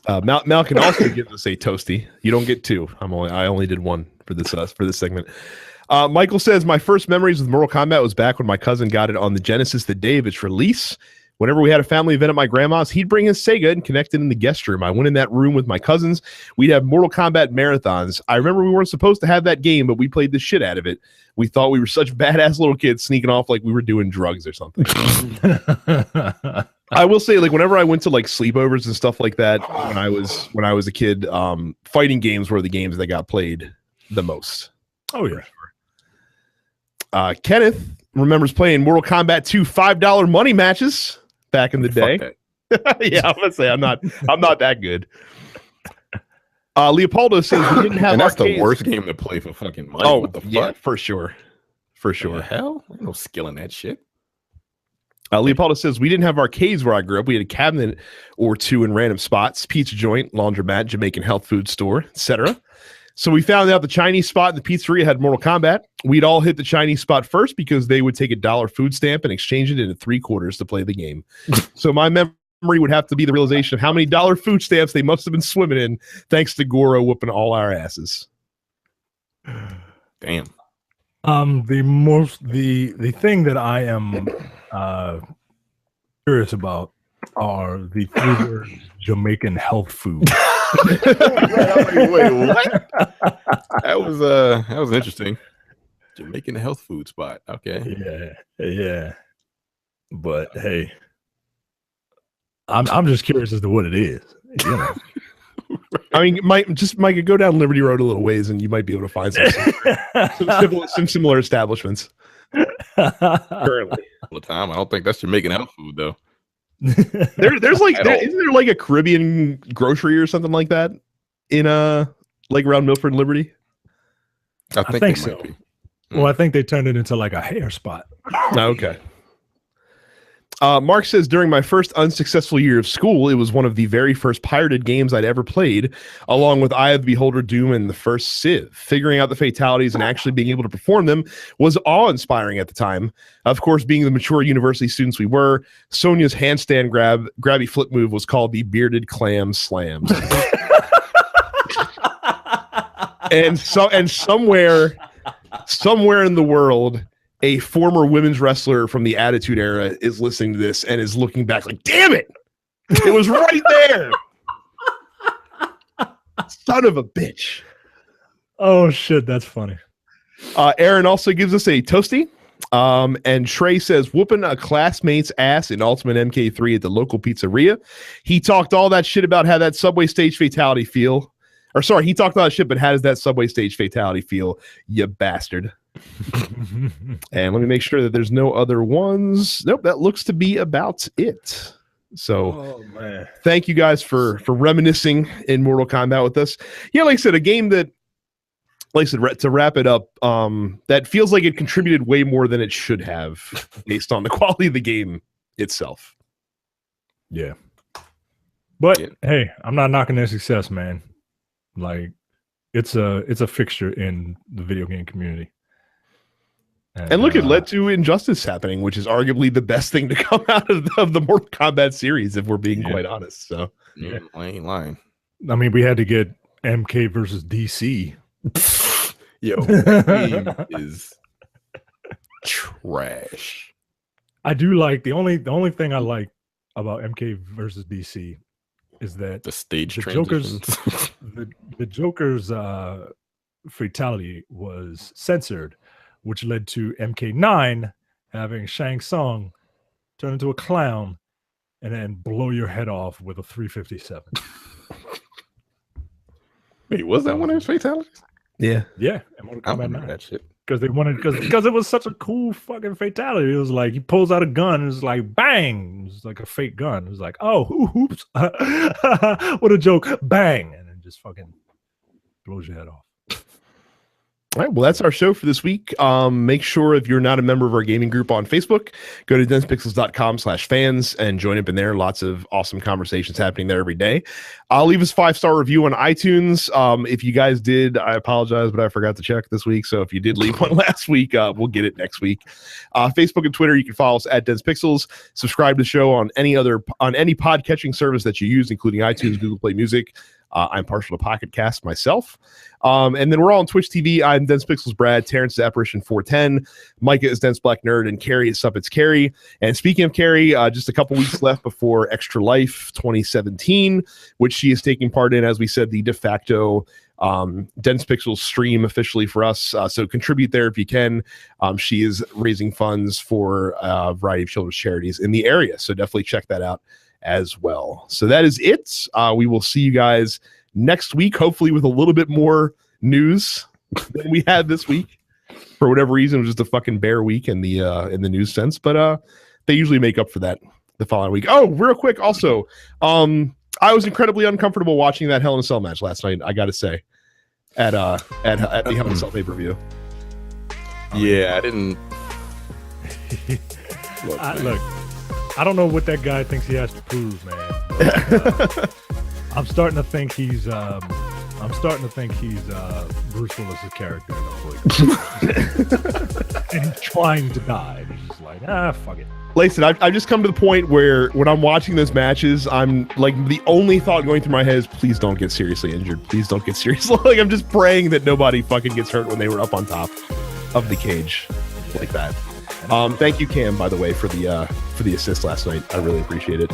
Malcolm also gives us a toasty. You don't get two. I only did one for this segment. Michael says, my first memories with Mortal Kombat was back when my cousin got it on the Genesis the day of its release. Whenever we had a family event at my grandma's, he'd bring his Sega and connect it in the guest room. I went in that room with my cousins. We'd have Mortal Kombat marathons. I remember we weren't supposed to have that game, but we played the shit out of it. We thought we were such badass little kids sneaking off like we were doing drugs or something. I will say, like, whenever I went to like sleepovers and stuff like that when I was a kid, fighting games were the games that got played the most. Oh yeah. Kenneth remembers playing Mortal Kombat 2 $5 money matches back in the day. Yeah, I'm gonna say I'm not that good. Leopoldo says we didn't have. And that's arcades. The worst game to play for fucking money. Oh, what the fuck? Yeah, for sure. The hell, no skill in that shit. Leopoldo says we didn't have arcades where I grew up. We had a cabinet or two in random spots: pizza joint, laundromat, Jamaican health food store, etc. So we found out the Chinese spot in the pizzeria had Mortal Kombat. We'd all hit the Chinese spot first because they would take $1 food stamp and exchange it into 3/4 to play the game. So my memory would have to be the realization of how many dollar food stamps they must have been swimming in, thanks to Goro whooping all our asses. Damn. The thing that I am curious about are the 3 words Jamaican health food. Wait, what? That was interesting. Jamaican health food spot. Okay. Yeah. But hey, I'm just curious as to what it is. You know. I mean, Micah, go down Liberty Road a little ways, and you might be able to find some similar establishments. Currently, All the time. I don't think that's Jamaican health food though. There's like isn't there like a Caribbean grocery or something like that in like around Milford and Liberty? I think so. Well, I think they turned it into like a hair spot. Okay. Mark says, during my first unsuccessful year of school, it was one of the very first pirated games I'd ever played, along with Eye of the Beholder, Doom, and the first Civ. Figuring out the fatalities and actually being able to perform them was awe-inspiring at the time. Of course, being the mature university students we were, Sonia's handstand grabby flip move was called the Bearded Clam Slams. and somewhere in the world, a former women's wrestler from the Attitude Era is listening to this and is looking back like, damn it, it was right there. Son of a bitch. Oh, shit, that's funny. Aaron also gives us a toasty. And Trey says, whooping a classmate's ass in Ultimate MK3 at the local pizzeria. He talked all that shit about how that subway stage fatality feel. Or sorry, he talked all that shit, but how does that subway stage fatality feel, you bastard? And let me make sure that there's no other ones. Nope, that looks to be about it. So thank you guys for reminiscing in Mortal Kombat with us. Yeah, like I said, a game that, like I said, to wrap it up, that feels like it contributed way more than it should have based on the quality of the game itself. Yeah. But hey, I'm not knocking their success, man. Like it's a fixture in the video game community. And look, it led to Injustice happening, which is arguably the best thing to come out of the Mortal Kombat series, if we're being quite honest. So, yeah, I ain't lying. I mean, we had to get MK versus DC. Yo, that game is trash. I do like the only thing I like about MK versus DC is that the stage transitions. the Joker's fatality was censored, which led to MK9 having Shang Tsung turn into a clown and then blow your head off with a 357. Wait, was that one of his fatalities? Yeah. Yeah. I remember that shit. Because they wanted, because it was such a cool fucking fatality. It was like he pulls out a gun, and it's like bang. It was like a fake gun. It was like, oh, oops. What a joke. Bang. And then just fucking blows your head off. All right, well, that's our show for this week. Make sure if you're not a member of our gaming group on Facebook, go to densepixels.com/fans and join up in there. Lots of awesome conversations happening there every day. I'll leave us a 5-star review on iTunes. If you guys did, I apologize, but I forgot to check this week. So if you did leave one last week, we'll get it next week. Facebook and Twitter, you can follow us at densepixels. Subscribe to the show on any pod catching service that you use, including iTunes, Google Play Music. I'm partial to Pocket Cast myself. And then we're all on Twitch TV. I'm Dense Pixels Brad, Terrence is Apparition 410, Micah is Dense Black Nerd, and Carrie is Sup It's Carrie. And speaking of Carrie, just a couple weeks left before Extra Life 2017, which she is taking part in, as we said, the de facto Dense Pixels stream officially for us. So contribute there if you can. She is raising funds for a variety of children's charities in the area. So definitely check that out as well. So that is it. We will see you guys next week, hopefully with a little bit more news than we had this week. For whatever reason, it was just a fucking bare week in the news sense, but they usually make up for that the following week. Oh, real quick, also, I was incredibly uncomfortable watching that Hell in a Cell match last night, I gotta say, at the Hell in a Cell pay-per-view. Yeah, I didn't look, I don't know what that guy thinks he has to prove, man. But, I'm starting to think he's Bruce Willis's character in the and he's trying to die. He's just like, fuck it. Listen, I've just come to the point where when I'm watching those matches, I'm like, the only thought going through my head is, please don't get seriously injured. Please don't get seriously. Like, I'm just praying that nobody fucking gets hurt when they were up on top of the cage like that. Thank you, Cam, by the way, for the assist last night. I really appreciate it.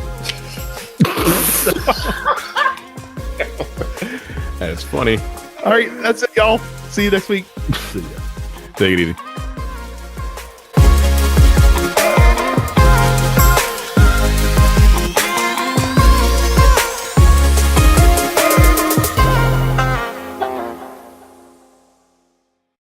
That's funny. All right, that's it, y'all. See you next week. See ya. Take it easy.